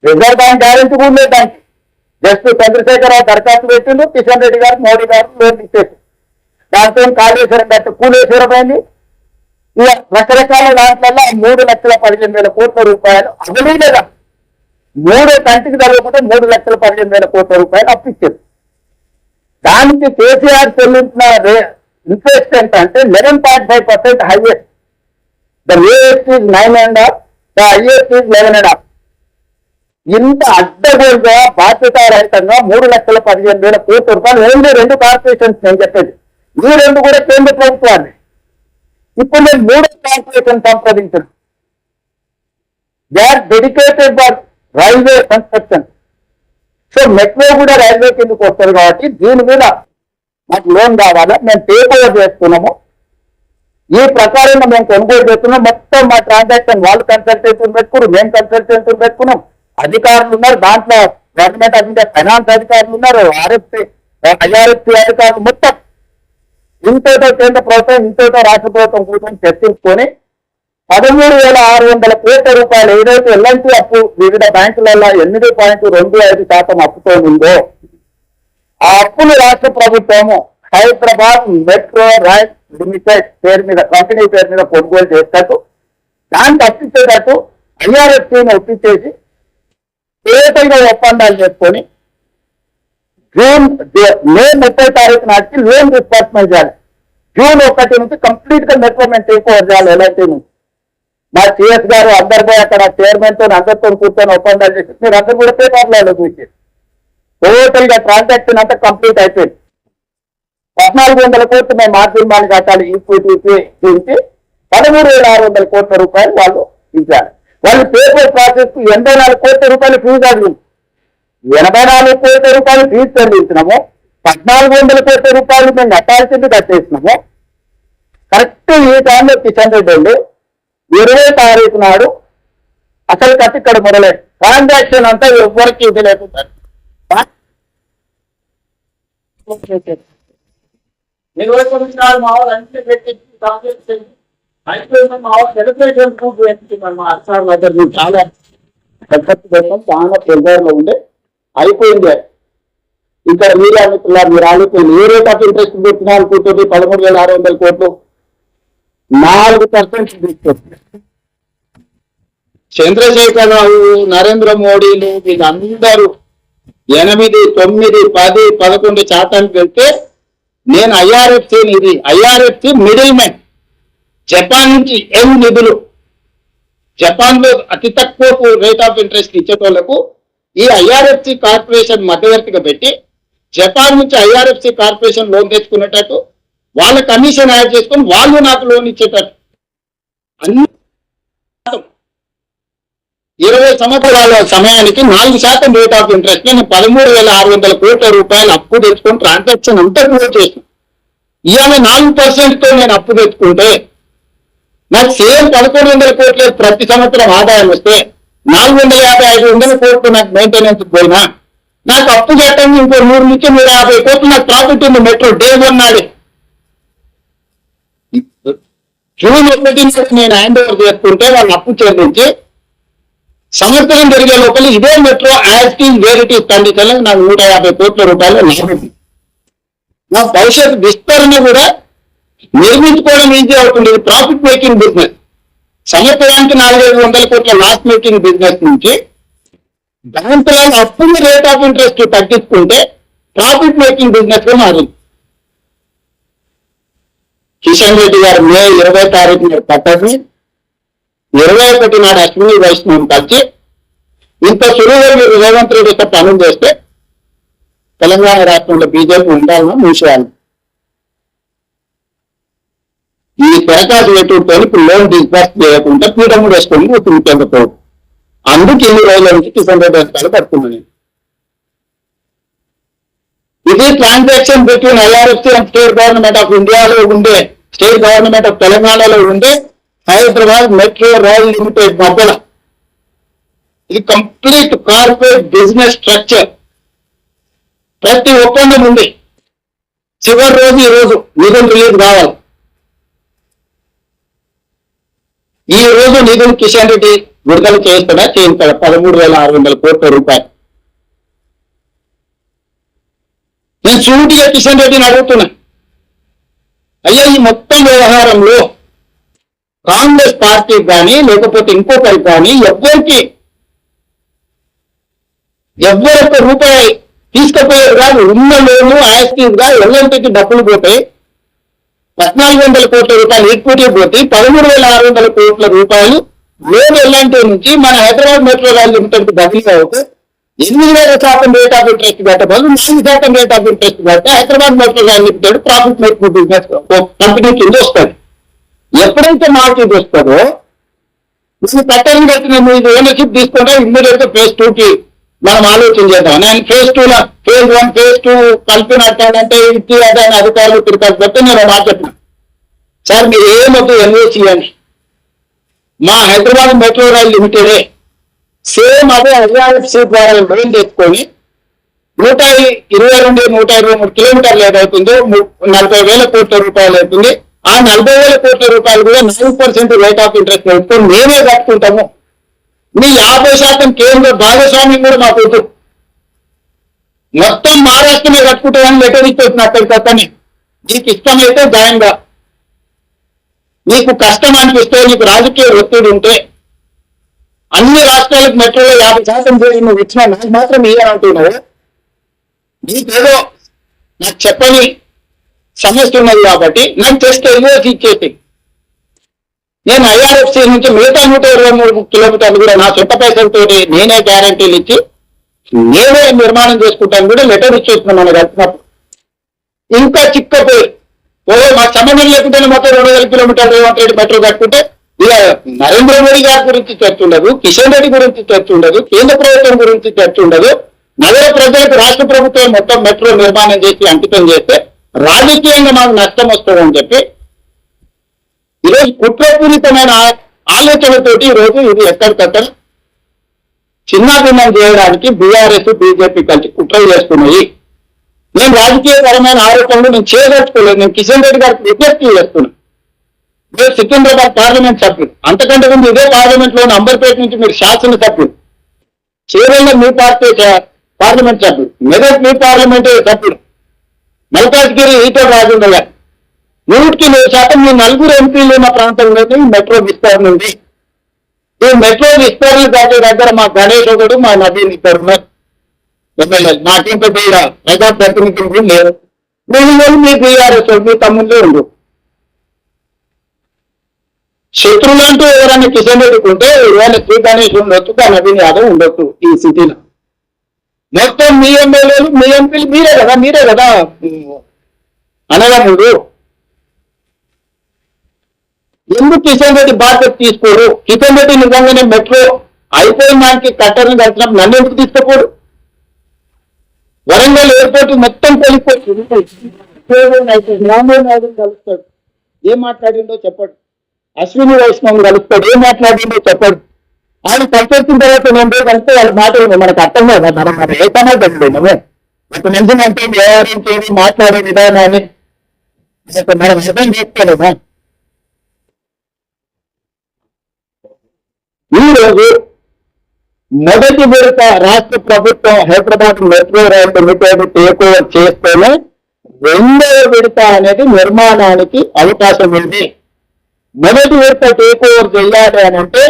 రిజర్వ్ బ్యాంక్ గ్యారంటీ కూడా లేదు దానికి. జస్ట్ చంద్రశేఖరరావు దరఖాస్తు పెట్టిండు, కిషన్ రెడ్డి గారు, మోడీ గారు లోన్ ఇచ్చేసి దాంతో కాళేశ్వరం గట్టు కూలేశ్వరం అయింది. ఇక రకరకాల దాంట్లో 3,15,000 కోట్ల రూపాయలు అగలీలేదా 3 కంటికి జరగకుండా 3,15,000 కోట్ల రూపాయలు అప్పిచ్చారు. దానికి కేసీఆర్ చెల్లించిన ఇంట్రెస్ట్ ఎంత అంటే 11.5% highest. The lowest is 9.5, the highest is 11.5. ఇంత అడ్డగోలుగా బాధ్యతారహితంగా 3,15,000 కోట్ల రూపాయలు ఓన్లీ 2 కార్పొరేషన్స్ నేను చెప్పేది. ఈ 2 కూడా కేంద్ర ప్రభుత్వాన్ని. ఇప్పుడు నేను 3వ కార్పొరేషన్ సంప్రదించాను. They are dedicated for railway construction. So metro కూడా రైల్వే కిందకు వస్తుంది కాబట్టి దీని మీద మాకు లోన్ కావాలా, మేము టేక్ ఓవర్ చేస్తున్నాము. ఈ ప్రకారంగా మేము కొనుగోలు చేస్తున్నాం. మొత్తం మా ట్రాన్సాక్షన్ వాళ్ళు కన్సల్టెన్సీని పెట్టుకున్నారు, మేము కన్సల్టెన్సీని పెట్టుకున్నాం. అధికారులు ఉన్నారు, దాంట్లో గవర్నమెంట్ ఆఫ్ ఇండియా ఫైనాన్స్ అధికారులు ఉన్నారు, ఐఆర్ఎఫ్సి అధికారులు, మొత్తం ఇంతతో కేంద్ర ప్రభుత్వం ఇంతతో రాష్ట్ర ప్రభుత్వం కూర్చొని చర్చించుకొని 13,600 కోట్ల రూపాయలు ఏదైతే ఎల్ఐసి అప్పు వివిధ బ్యాంకులలో 8.25% అప్పుతో ఉందో ఆ అప్పులు రాష్ట్ర ప్రభుత్వము హైదరాబాద్ మెట్రో రైల్ లిమిటెడ్ పేరు మీద, కంపెనీ పేరు మీద కొనుగోలు చేసేటట్టు, దాన్ని తప్పించేటట్టు ఐఆర్ఎఫ్సిని ఒప్పించేసి ఏదైనా ఒప్పందాలు చేసుకొని మే 30 తారీఖు నాటికి లోన్ డిస్బర్స్మెంట్ చేయాలి. జూన్ 1 నుంచి కంప్లీట్ గా మెట్రోమెంట్ టేక్ ఓవర్ చేయాలి ఎల్ఐసి నుంచి. మా సిఎస్ గారు అందరు పోయి అక్కడ చైర్మన్ తో అందరితో కూర్చొని ఒప్పందాలు చేసి మీరు అందరు కూడా పేపర్లలో చూసి టోటల్ గా ట్రాన్సాక్షన్ అంతా కంప్లీట్ అయిపోయింది. 1,400 కోట్లు మేము మార్జిన్ బాండ్ కట్టాలి ఈక్విటీకి, 13,600 కోట్ల రూపాయలు వాళ్ళు ఇచ్చారు. వాళ్ళు పేపర్ ప్రాసెస్ కు 84 కోట్ల రూపాయలు ఫీజు అడిగింది. 84 కోట్ల రూపాయలు ఫీజు చెల్లించినాము. 1400 కోట్ల రూపాయలు మేము కట్టాల్సింది కట్టేసినాము. కరెక్ట్ ఈ టైంలో కిషన్ రెడ్డి అండి 20 తారీఖు నాడు అసలు కట్టి ఇక్కడ మొదలైంది. ట్రాన్సాక్షన్ అంతా ఎవరికి ఇది లేకుండా 29 నాడు మా వాళ్ళు అన్ని పెట్టి అయిపోయింది. మా వాళ్ళు సెలబ్రేషన్ మా అర్సార్ దగ్గర చాలా చాలా ప్రెజర్లో ఉండే అయిపోయింది. ఇక్కడ మీరు అనుకున్నారు, మీరు ఆలోచన ఏ రేట్ ఆఫ్ ఇంట్రెస్ట్ పెట్టినా అనుకుంటుంది 13,600 కోట్లు 4% తీసుకొస్తుంది. చంద్రశేఖరరావు, నరేంద్ర మోడీలు వీళ్ళందరూ 8, 9, 10, 11 శాతానికి వెళ్తే నేను ఐఆర్ఎఫ్సి మిడిల్ మ్యాన్ జపాన్ నుంచి నిధులు జపాన్ లో అతి తక్కువ రేట్ ఆఫ్ ఇంట్రెస్ట్ ఇచ్చేటోళ్లకు ఈ ఐఆర్ఎఫ్సి కార్పొరేషన్ మధ్యవర్తిగా పెట్టి జపాన్ నుంచి ఐఆర్ఎఫ్సి కార్పొరేషన్ లోన్ తెచ్చుకునేటట్టు వాళ్ళ కమిషన్ యాడ్ చేసుకొని వాళ్ళు నాకు లోన్ ఇచ్చేటట్టు అన్ని 20 సంవత్సరాల సమయానికి 4% రేట్ ఆఫ్ ఇంట్రెస్ట్ నేను 13,600 కోట్ల రూపాయలు అప్పు తెచ్చుకొని ట్రాన్సాక్షన్ అంతా క్లోజ్ చేసిన. ఇవాళ 4%తో నేను అప్పు తెచ్చుకుంటే నాకు సేమ్ 1,100 కోట్ల ప్రతి సంవత్సరం ఆదాయం వస్తే 450-500 కోట్లు నాకు మెయింటెనెన్స్ పోయినా నాకు అప్పు కట్టండి ఇంకో 100 నుంచి 150 కోట్లు నాకు ప్రాఫిట్ ఉంది. మెట్రో డే 1 నాడే జూన్ 1 నేను హ్యాండ్ ఓవర్ చేసుకుంటే వాళ్ళు అప్పు చెల్లించి సంవత్సరం జరిగే లోపల ఇదే మెట్రో యాజ్ టీజ్ వేరిటీ కండిషన్ నాకు 150 కోట్ల రూపాయలు లాభం. నా భవిష్యత్ విస్తరణ కూడా నిర్మించుకోవడం ఈజీ అవుతుంది. ఇది ప్రాఫిట్ మేకింగ్ బిజినెస్. సంవత్సరానికి 400-500 కోట్ల లాస్ మేకింగ్ బిజినెస్ నుంచి బ్యాంకుల అప్పుని రేట్ ఆఫ్ ఇంట్రెస్ట్ తగ్గించుకుంటే ప్రాఫిట్ మేకింగ్ బిజినెస్ గా మారింది. కిషన్ రెడ్డి గారు మే 20 తారీఖు నాడు కట్టని 21 నాడు అశ్విని వైష్ణవ్ కలిసి ఇంత సులువుగా మీరు రేవంత్ రెడ్డితో పనులు చేస్తే తెలంగాణ రాష్ట్రంలో బీజేపీ ఉండాలని మూసేయాలి. ఈ దరఖాస్తు పెట్టుకుంటే ఇప్పుడు లోన్ డిస్బర్స్ చేయకుండా పీఠం వేసుకొని కూర్చుంటూ అందుకు ఇన్ని రోజుల నుంచి కిషన్ రెడ్డి అధికారులు పడుతున్నాను. ఇది transaction between IRFC and state government of ఇండియాలో ఉండే స్టేట్ గవర్నమెంట్ ఆఫ్ తెలంగాణలో ఉండే హైదరాబాద్ మెట్రో రైల్ లిమిటెడ్ మధ్యలో ఇది కంప్లీట్ కార్పొరేట్ బిజినెస్ స్ట్రక్చర్. ప్రతి ఒప్పందం ఉంది. చివరి రోజు ఈ రోజు నిధులు రిలీజ్ కావాలి. ఈ రోజు నిధులు కిషన్ రెడ్డి విడుదల చేస్తాడా చేయించాడా 13,600 కోట్ల రూపాయలు. నేను సూటిగా కిషన్ రెడ్డిని అడుగుతున్నా, అయ్యా ఈ మొత్తం వ్యవహారంలో కాంగ్రెస్ పార్టీకి కానీ లేకపోతే ఇంకొకరికి కానీ ఎవ్వరొక్క రూపాయి తీసుకుపోయారు కాదు. ఉన్న లోను యాక్టివ్గా ఎల్ఎన్టీకి డబ్బులు పోతాయి. 1,400 కోట్ల రూపాయలు ఈక్విటీ పోతే 13,600 కోట్ల రూపాయలు లోన్ ఎల్ఎన్టీ నుంచి మన హైదరాబాద్ మెట్రో రైల్ లిమిటెడ్ కి బదిలీ అవుతూ 8% రేట్ ఆఫ్ ఇంట్రెస్ట్ కట్టబోదు 4% రేట్ ఆఫ్ ఇంట్రెస్ట్ కడితే Hyderabad metro rail limited profit making business company కింద వస్తుంది. ఎప్పుడైతే మార్కెట్ వస్తుందో మీరు కట్టని కట్టిన మీరు ఓనర్షిప్ తీసుకుంటే ఇమ్మీడియట్ గా ఫేజ్ 2కి మనం ఆలోచన చేద్దాం. నేను ఫేజ్ 2లో ఫేజ్ 1 ఫేజ్ 2 కలిపినట్టానంటే ఇది అదని అధికారులు తిరగాలి పెట్టి నేను మాట్లాడుతున్నా. సార్ మీరు ఏమొద్దు ఎన్ఓసి అని మా హైదరాబాద్ మెట్రో రైల్ లిమిటెడే సేమ్ అదే ఐఆర్ఎఫ్సి ద్వారా లోన్ తెచ్చుకొని 122-123 కిలోమీటర్లు ఏదవుతుందో 40,000 కోట్ల రూపాయలు అవుతుంది. ఆ 40,000 కోట్ల రూపాయలు కూడా 9% రేట్ ఆఫ్ ఇంట్రెస్ట్ పెట్టుకొని మేమే కట్టుకుంటాము. మీ 50% కేంద్ర భాగస్వామ్యం కూడా మాకు వద్దు. మొత్తం మహారాష్ట్రమే కట్టుకుంటామని లెటర్ ఇచ్చేసిన అక్కడికి అక్కని నీకు ఇష్టమైతే జాయిన్గా, నీకు కష్టం అనిపిస్తే నీకు రాజకీయ ఒత్తిడి ఉంటే అన్ని రాష్ట్రాలకు మెట్రోలో 50% చేసి నువ్వు ఇచ్చినా నాకు మాత్రం ఇయ్యాలంటున్నావు. నీకేదో నాకు చెప్పని సమస్య ఉన్నది కాబట్టి నాకు జస్ట్ ఎల్ఓసి ఇచ్చేసి నేను ఐఆర్ఎఫ్సి నుంచి మిగతా 123 కిలోమీటర్లు కూడా నా సొంత పైసలతో నేనే గ్యారంటీలు ఇచ్చి నేనే నిర్మాణం చేసుకుంటాను కూడా లెటర్ ఇచ్చేస్తున్నాను మనకు కలిసినప్పుడు. ఇంకా చిక్కపోయి మాకు సంబంధం లేకుండానే మొత్తం 200 కిలోమీటర్లు రేవంత్ రెడ్డి మెట్రో కట్టుకుంటే ఇక నరేంద్ర మోడీ గారి గురించి చర్చ ఉండదు, కిషన్ రెడ్డి గురించి చర్చ ఉండదు, కేంద్ర ప్రభుత్వం గురించి చర్చ ఉండదు. నగర ప్రజలకు రాష్ట్ర ప్రభుత్వం మొత్తం మెట్రో నిర్మాణం చేసి అంకితం చేస్తే రాజకీయంగా మాకు నష్టం వస్తుందని చెప్పి ఈరోజు కుట్రపూరితమైన ఆలోచనతోటి ఈరోజు ఇది ఎక్కడికక్కడ చిన్నాభిన్నం చేయడానికి బీఆర్ఎస్ బీజేపీ కలిసి కుట్ర చేస్తున్నాయి. నేను రాజకీయపరమైన ఆరోపణలు నేను చేయదలుచుకోలేదు. నేను కిషన్ రెడ్డి గారికి విజ్ఞప్తి చేస్తున్నాను. మీరు సికింద్రాబాద్ పార్లమెంట్ సభ్యులు, అంతకంటే ముందు ఇదే పార్లమెంట్ లోని అంబర్పేట నుంచి మీరు శాసనసభ్యులు, చేవెళ్ళ మీ పార్టీ పార్లమెంట్ సభ్యులు, మెదక్ మీ పార్లమెంట్ సభ్యులు, మల్కాజ్గిరి ఈటల రాజేంద్ర గారు 100% మీ 4 ఎంపీలు ఉన్న ప్రాంతంలోని మెట్రో విస్తరణ ఉంది. ఈ మెట్రో విస్తరణ దాటి దగ్గర మా గణేష్ ఒకడు, మా నవీన్ ఇద్దరు ఉన్నారు ఎమ్మెల్యేలు. నాకేంటో ప్రజాప్రతినిధులు లేరు. మీరు మీ బీఆర్ఎస్ మీ తమ్ముళ్ళు ఉండు. శత్రువులు అంటూ ఎవరైనా కిషన్ రెడ్డికి ఉంటే ఇవాళ శ్రీ గణేష్ ఉండొచ్చు, నవీన్ యాదవ్ ఉండొచ్చు. ఈ సిటీలో మొత్తం మీ ఎమ్మెల్యేలు మీ ఎంపీలు మీరే కదా అనగముడు. ఎందుకు కిషన్ రెడ్డి బాధ్యత తీసుకోరు? కిషన్ రెడ్డి నిజంగానే మెట్రో అయిపోయిన దానికి కట్టర్ని కలిసినప్పుడు నన్ను ఎందుకు తీసుకోపోడు? వరంగల్ ఎయిర్పోర్ట్ మొత్తం కలిసిపోతుంది. కలుస్తాడు, ఏం మాట్లాడిండో చెప్పడు. అశ్విని వైష్ణవ్ కలుస్తాడు, ఏం మాట్లాడిండో చెప్పడు. ఆయన కలిసిన తర్వాత నేను కలిస్తే వాళ్ళ మాటలు మనకు అర్థం కదా. మనం ఏ సమాజంలో నాకు నిజమంటే వ్యవహరించేది మాట్లాడే విధానాన్ని మనం అర్థం చేసుకోలేమా? ఈ రోజు మొదటి విడత రాష్ట్ర ప్రభుత్వం Hyderabad metro rail limited take over చేస్తేనే రెండవ విడత అనేది నిర్మాణానికి అవకాశం ఉంది. మొదటి విడత టేక్ ఓవర్ చేయాలి అని అంటే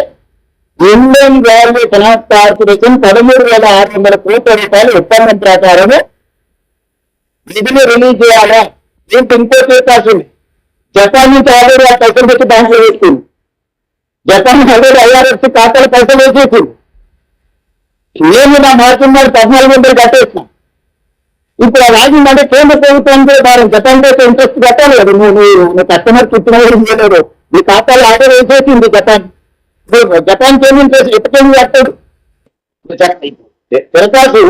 ఇండియన్ రైల్వే ఫైనాన్స్ కార్పొరేషన్ 13,600 కోట్ల రూపాయలు ఒప్పందం ప్రకారం నిధిని రిలీజ్ చేయాలా? దీనికి ఇంకో అవకాశం ఉంది. జపాన్ నుంచి ఆల్రెడీ ఆ పైసలు పెట్టి బ్యాంకులో వేస్తుంది. జపాన్ ఆల్రెడీ ఐఆర్ఎఫ్సి ఖాతాలో పైసలు వేసేసింది. నేను నా మార్చున్నాడు 14,000 కట్టేసిన. ఇప్పుడు ఆ రాజుందంటే కేంద్ర ప్రభుత్వానికి భారం. జపాన్ అయితే ఇంట్రెస్ట్ కట్టాలి కదా. నువ్వు కస్టమర్ ఇచ్చినలేదు, నీ ఖాతాలో ఆర్డర్ వేసేసింది జపాన్. జపాన్ పేమెంట్ చేసి ఎప్పటికీ కట్టాడు. తిరకాసు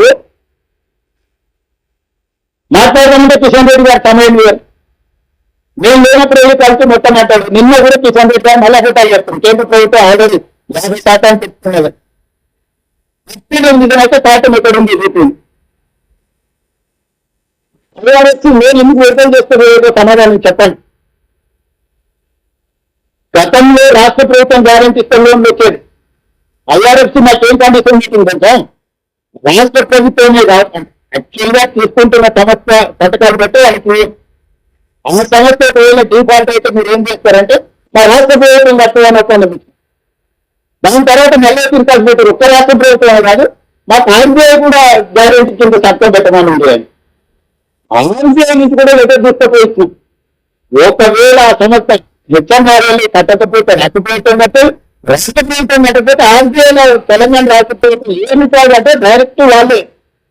మాట్లాడదామంటే కిషన్ రెడ్డి గారు సమయం గారు నేను లేనప్పుడు వెళ్ళి కలిసి మొత్తం మాట్లాడు. నిన్న కూడా కిషన్ రెడ్డి గారు మళ్ళీ ఒకటి చెప్తాను. కేంద్ర ప్రభుత్వం ఆల్రెడీ 50% చెప్తున్నది. నిజమైతే పాఠం ఎక్కడ ఉంది చెప్పింది. నేను ఎందుకు విడుదల చేస్తే సమాధానం చెప్పండి. గతంలో రాష్ట్ర ప్రభుత్వం గ్యారంటీ ఇస్తే లోన్లు వచ్చేది. ఐఆర్ఎఫ్సి మాకేం కండిషన్ ఇచ్చిందంటే రాష్ట్ర ప్రభుత్వమే కాదు, యాక్చువల్గా తీసుకుంటున్న సంస్థ పథకాలు బట్టి వాళ్ళకి ఆ సంస్థ ఒకవేళ డిఫాల్ట్ అయితే మీరు ఏం చేస్తారంటే మా రాష్ట్ర ప్రభుత్వం కట్టదని ఒక దాని తర్వాత నెల తిరగాల్సి పెట్టారు. ఒక్క రాష్ట్ర ప్రభుత్వం కాదు, మాకు ఆర్బీఐ కూడా గ్యారెంటీ కింద చట్టం పెట్టమని ఉండేది. ఆర్బీఐ నుంచి కూడా లెటర్ తీసుకుపోయింది. ఒకవేళ ఆ సంస్థ హెచ్ఎంఆర్ఎల్ కట్టకపోతే రాష్ట్ర ప్రభుత్వం కట్టే, రాష్ట్ర ప్రభుత్వం కట్టకపోతే ఆర్బీఐలో తెలంగాణ రాష్ట్ర ప్రభుత్వం ఏమి కాదంటే డైరెక్ట్ వాళ్ళే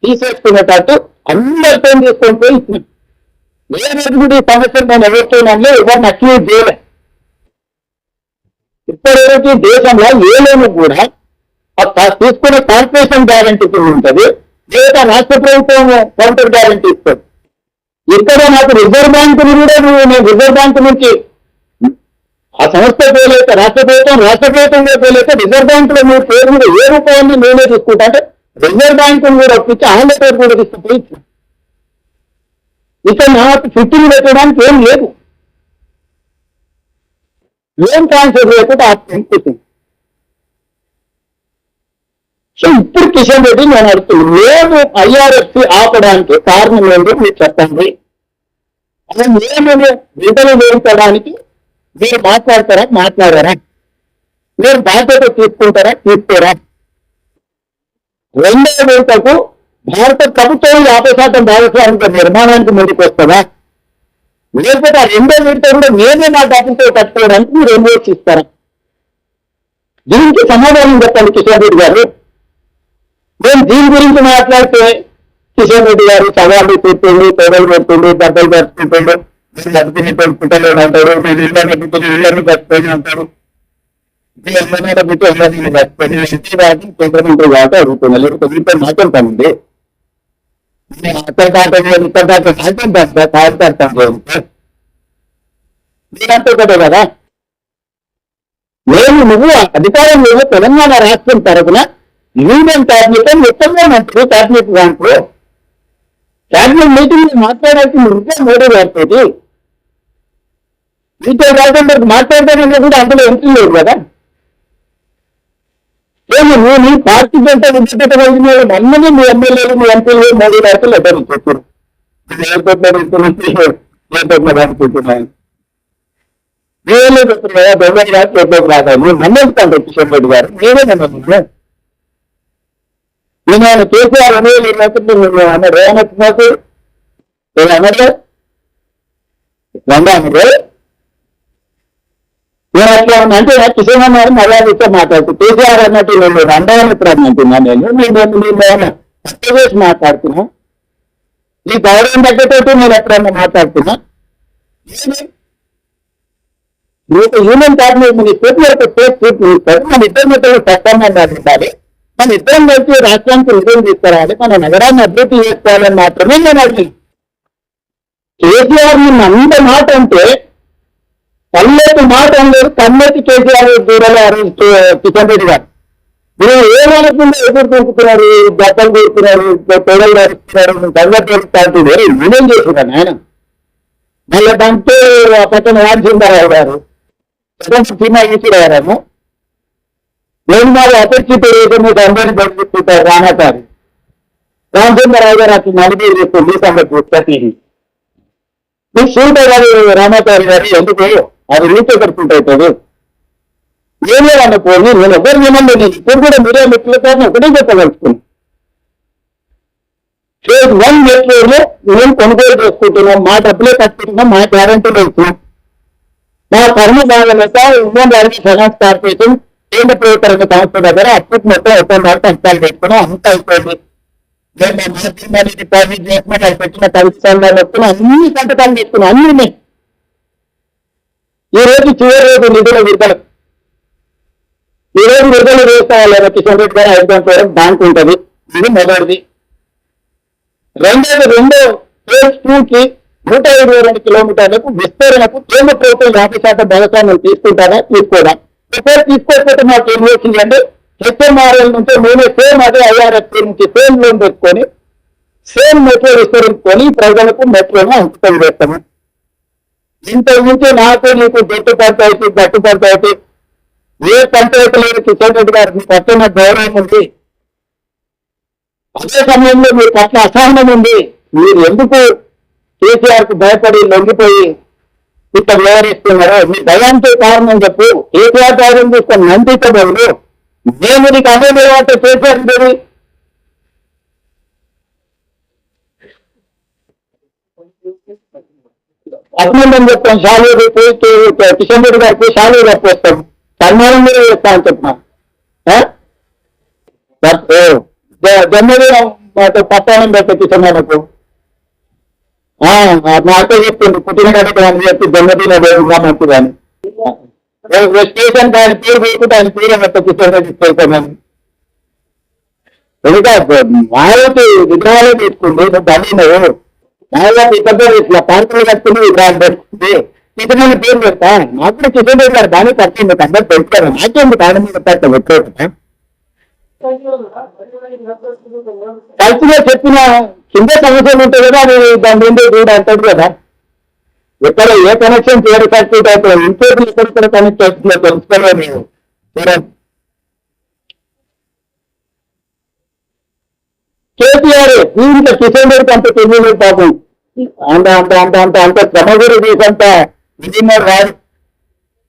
తీసేసుకునేటట్టు అందరితో తీసుకొని పోయి ఇచ్చింది. ఏ రోజు కూడా ఈ సమస్యలు నేను ఎవరితోనో ఎవరిని అక్యూజ్ చేయలే. ఇప్పటివరకు దేశంలో ఏ లోను కూడా తీసుకునే కార్పొరేషన్ గ్యారంటీ ఉంటుంది, లేదా రాష్ట్ర ప్రభుత్వం కౌంటర్ గ్యారంటీ ఇస్తుంది. ఇక్కడ నాకు రిజర్వ్ బ్యాంకుని కూడా నేను రిజర్వ్ బ్యాంకు నుంచి ఆ సంస్థ పేలైతే రాష్ట్ర ప్రభుత్వంగా పేలైతే రిజర్వ్ బ్యాంకులో మీరు పేరు మీద ఏ రూపాయలు నేనే తీసుకుంటా అంటే రిజర్వ్ బ్యాంకుని కూడా ఒప్పించి ఆళ్ళ పేరు కూడా తీసుకుపోయి ఇక్కడ నాకు ఫిట్టింగ్ పెట్టడానికి ఏం లేదు. ఏం ట్రాన్స్ఫర్ లేకపోతే ఆ పెంచుతుంది. సో ఇప్పుడు కిషన్ రెడ్డి నేను అడుగుతున్నాను, మేము ఐఆర్ఎఫ్సి ఆపడానికి కారణం ఏంటో మీరు చెప్పండి. అలా మేము విడుదల వేయించడానికి మీరు మాట్లాడారా? మీరు బాధ్యత తీసుకుంటారా? తీసుకోరా? రెండవ విడతకు భారత ప్రభుత్వం 50% భాగస్వామిక నిర్మాణానికి ముందుకు వస్తుందా? లేకపోతే ఆ రెండో విడత కూడా నేనే నా డబ్బులతో కట్టుకోవడానికి మీరు ఇస్తారా? దీనికి సమాధానం చెప్పండి కిషన్ రెడ్డి గారు. నేను దీని గురించి మాట్లాడితే కిషన్ రెడ్డి గారు సవాళ్ళు కూర్చుండి, తొడలు పెడుతుండు, దెబ్బలు పెడుతుంటాడు, పుట్టలేడు అంటారు, మీరు ఇళ్ళని బతిపోయి అంటారు, కొంతమంది కాబట్టి అడుగుతున్నారు. లేకపోతే మీతో మాట్లాడతానండి, అక్కడ కాటం ఇక్కడ కాటం కాలుతాడతాను మీరంతా ఒకటే కదా. నువ్వు అధికారంలో తెలంగాణ రాష్ట్రం తరఫున యూనియన్ క్యాబినెట్ అని మొత్తంగా మంత్రులు క్యాబినెట్ దాంట్లో క్యాబినెట్ మీటింగ్ మాట్లాడాల్సిన ఉంటే మోడీ గారితో మీతో కాకుండా మాట్లాడడానికి కూడా అందులో ఎంట్రీ లేదు కదా. నువ్వు నీ పార్టీ కంటే విడిచిపెట్టగలిగిన అన్నీ మీ ఎమ్మెల్యేలు మీ ఎంపీలు మోడీ గారికి లెటర్ ఇచ్చేస్తారు. అనుకుంటున్నాను నేనే చెప్తున్నాయా దొంగ గారికి లోపలికి రాదా నువ్వు నమ్మేస్తాను కిషన్ రెడ్డి గారు, నేనే నమ్మను. నేను కేసీఆర్ అనేది అన్న రేమన్నారు ఏమన్నారు వందామరు నేను అట్లా అంటే కిషన్ అన్నారు మర్యాదతో మాట్లాడుతూ కేసీఆర్ అన్నట్టు నేను రండామిత్రాన్ని అంటున్నా. నేను తక్కువ చేసి మాట్లాడుతున్నా, నీ గౌరవం తగ్గట్టు నేను ఎప్పుడన్నా మాట్లాడుతున్నా. మీకు యూనియన్ క్యాబినెట్ మీ స్టేట్ మన ఇద్దరి మధ్యలో సత్సంబంధాలు ఉండాలి, మన ఇద్దరం కలిసి రాష్ట్రానికి నిధులు తీసుకురావాలి, మన నగరాన్ని అభివృద్ధి చేసుకోవాలని మాత్రమే నేను అడిగి. కేసీఆర్ నిన్న అంత మాట అంటే కళ్ళెత్తి మాట అనలేదు, కళ్ళెత్తి కేసీఆర్ దూరాలు కిషన్ రెడ్డి గారు మీరు ఏమనుకుంటే ఎదురు చూపుతున్నారు, దెబ్బలు చూస్తున్నారు, తొడలు నడుస్తున్నారు, దెబ్బలు నేనేం చేస్తున్నాను ఆయన. మళ్ళీ దాంతో పక్కన రాజేంద్రరావు గారు సినిమా ఈశ్వరరాము నేను మాకు అపరిచిత మీకు అందరినీ బయటపెట్టుకుంటారు రానాటారు రామచంద్రరావు గారు అట్లా నడిపి చెప్తుంది సంగతి మీకు షూట్ గారు రామాచారి గారు ఎందుకు అది రీచ్ పెట్టుకుంటుంది ఏమే అనుకోని నేను ఎవరు వినండి. ఇప్పుడు కూడా మీరే మెట్లతో ఒకటే చెప్పగలుగుతున్నాను. ఫేజ్ 1 మెట్రోలో మేము కొనుగోలు చేసుకుంటున్నాం, మా డబ్బులే కట్టుకుంటున్నాం, మా గ్యారంటీలు ఇస్తున్నాం. మా కర్మ భాగంగా ఇండియన్ రైల్వే ఫైనాన్స్ కార్పొరేషన్ కేంద్ర ప్రభుత్వ రంగ సంస్థ దగ్గర అప్పటి మొత్తం ఒప్పందాలు సంస్థలు పెట్టుకున్నాం, అంత అయిపోయింది. డిపాజిట్ చేసిన అది పెట్టిన పరిశ్రమలు వస్తున్నాం, అన్ని సంతకాలు తీసుకున్నాం, అన్ని. ఈ రోజు చివరి రోజు నిధుల విడుదల, ఈ రోజు విడుదల చేస్తావాళ్ళు కిషన్ రెడ్డి గారు 5 గంటల వరకు బ్యాంక్ ఉంటుంది. ఇది మొదటిది. రెండో ఫేజ్ 2 కి 122 కిలోమీటర్లకు విస్తరణకు కేంద్ర ప్రభుత్వం 50% భాగస్వామ్యం తీసుకుంటారా తీసుకోదా? ఒకవేళ తీసుకోకపోతే మాకు ఏం చేసిందంటే హెచ్ఎంఆర్ఎల్ నుంచి మేమే సేమ్ అదే ఐఆర్ఎఫ్ నుంచి సేమ్ లోన్ పెట్టుకొని సేమ్ మెట్రో విస్తరించుకొని ప్రజలకు మెట్రోను అంకితం చేస్తాము. ఇంత నుంచి నాకు నీకు గట్టు పంచాయతీ ఏ పంచాయతీ లేదు. కిషన్ రెడ్డి గారికి పట్టిన గౌరవం ఉంది, అదే సమయంలో మీరు పట్ల అసహనం ఉంది. మీరు ఎందుకు కేసీఆర్ కు భయపడి లొంగిపోయి ఇక్కడ వ్యవహరిస్తున్నారో మీ భయాంతో కారణం చెప్పు. కేసీఆర్ ధైర్యం తీసుకొని నందించబోదు మేము నీకు అనే అంటే కేసీఆర్ లేదు. అభినందన చెప్తాం, షాలు కిషన్ రెడ్డి గారికి షాలు చెప్పేస్తాం, సన్మానం మీద చెప్తా అని చెప్తున్నాం. జన్మదినం పట్టానం పెట్టిస్తున్నాను నాకే చెప్తుంది పుట్టిన అని చెప్పి జన్మదిన వేడుగా మంచిదని స్టేషన్ ఆయన పేరు పెట్టుకుంటే ఆయన పేరు పెట్టిస్తున్నాను. ఎందుకంటే మాయకి విగ్రహాలే తీసుకుంది బండినవు మాయకి ఇక్కడ ఇట్లా పార్కులు కట్టుకుని విగ్రహాలు పెట్టుకుంది ఇతరుల పేరు పెడతా. నాకు కూడా కిషన్ రెడ్డి గారు బాగానే పడుతుంది, అందరూ పెడతారు, నాకేందుకు ఆయన మీద పెట్ట పెట్టుకుంటా. కలిసిగా చెప్పిన కింద సమస్యలు ఉంటాయి కదా, అది దాని మీద కూడా అంటాడు కదా. ఎక్కడ ఏ కనెక్షన్ పేరు సర్క్యూట్ అవుతుంది, ఇంకోటి ఎక్కడ కనెక్ట్ అవుతుందో తెలుసుకోలే మీరు చూడండి. కేసీఆర్ ఇంకా కిషన్ రెడ్డికి అంత తెలియదు పాపం, అంత అంత అంత అంత అంత శ్రమగురి తీసంత విధిన్నారు రాదు.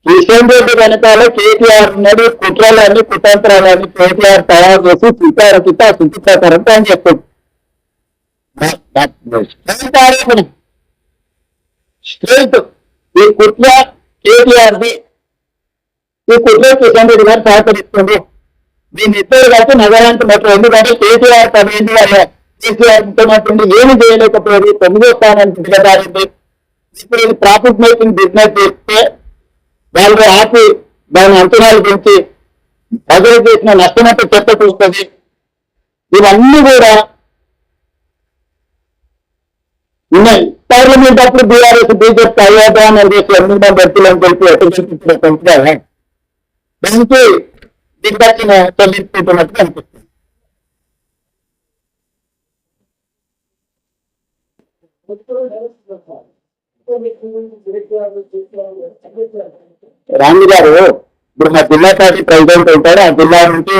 కిషన్ రెడ్డి వెనకాల కేసీఆర్ ఉన్నాడు, కుట్రలని కుతంత్రాలని కేసీఆర్ తయారు చేసి శుద్ధితారంతా అని చెప్తాడు. స్ట్రైట్ ఈ కుట్ర కేటీఆర్ది, ఈ కుట్ర కిషన్ రెడ్డి గారు సహకరిస్తుంది. దీన్ని ఇద్దరు కలిసి నగరానికి మెట్రో, ఎందుకంటే కేసీఆర్ పదిహేను కేసీఆర్ ముఖ్యమంత్రి ఏమి చేయలేకపోయింది, 9వ స్థానానికి దిగజారింది. ఇప్పుడు ఇది ప్రాఫిట్ మేకింగ్ బిజినెస్ చేస్తే వాళ్ళు ఆపి దాని అంచనాలు పెంచి ప్రజలు చేసిన నష్టమంతా చెత్త చూస్తుంది. ఇవన్నీ కూడా ఉన్నాయి. పార్లమెంట్ అప్పుడు బీఆర్ఎస్ బీజేపీ అయ్యాదానం చేసి 8 వ్యక్తులను కలిపి దానికి దిగ్గచ్చిన చెల్లించుకుంటున్నట్టు అనిపిస్తుంది. రాము గారు ఇప్పుడు మా జిల్లా పార్టీ ప్రెసిడెంట్ ఉంటాడు. ఆ జిల్లా నుంచి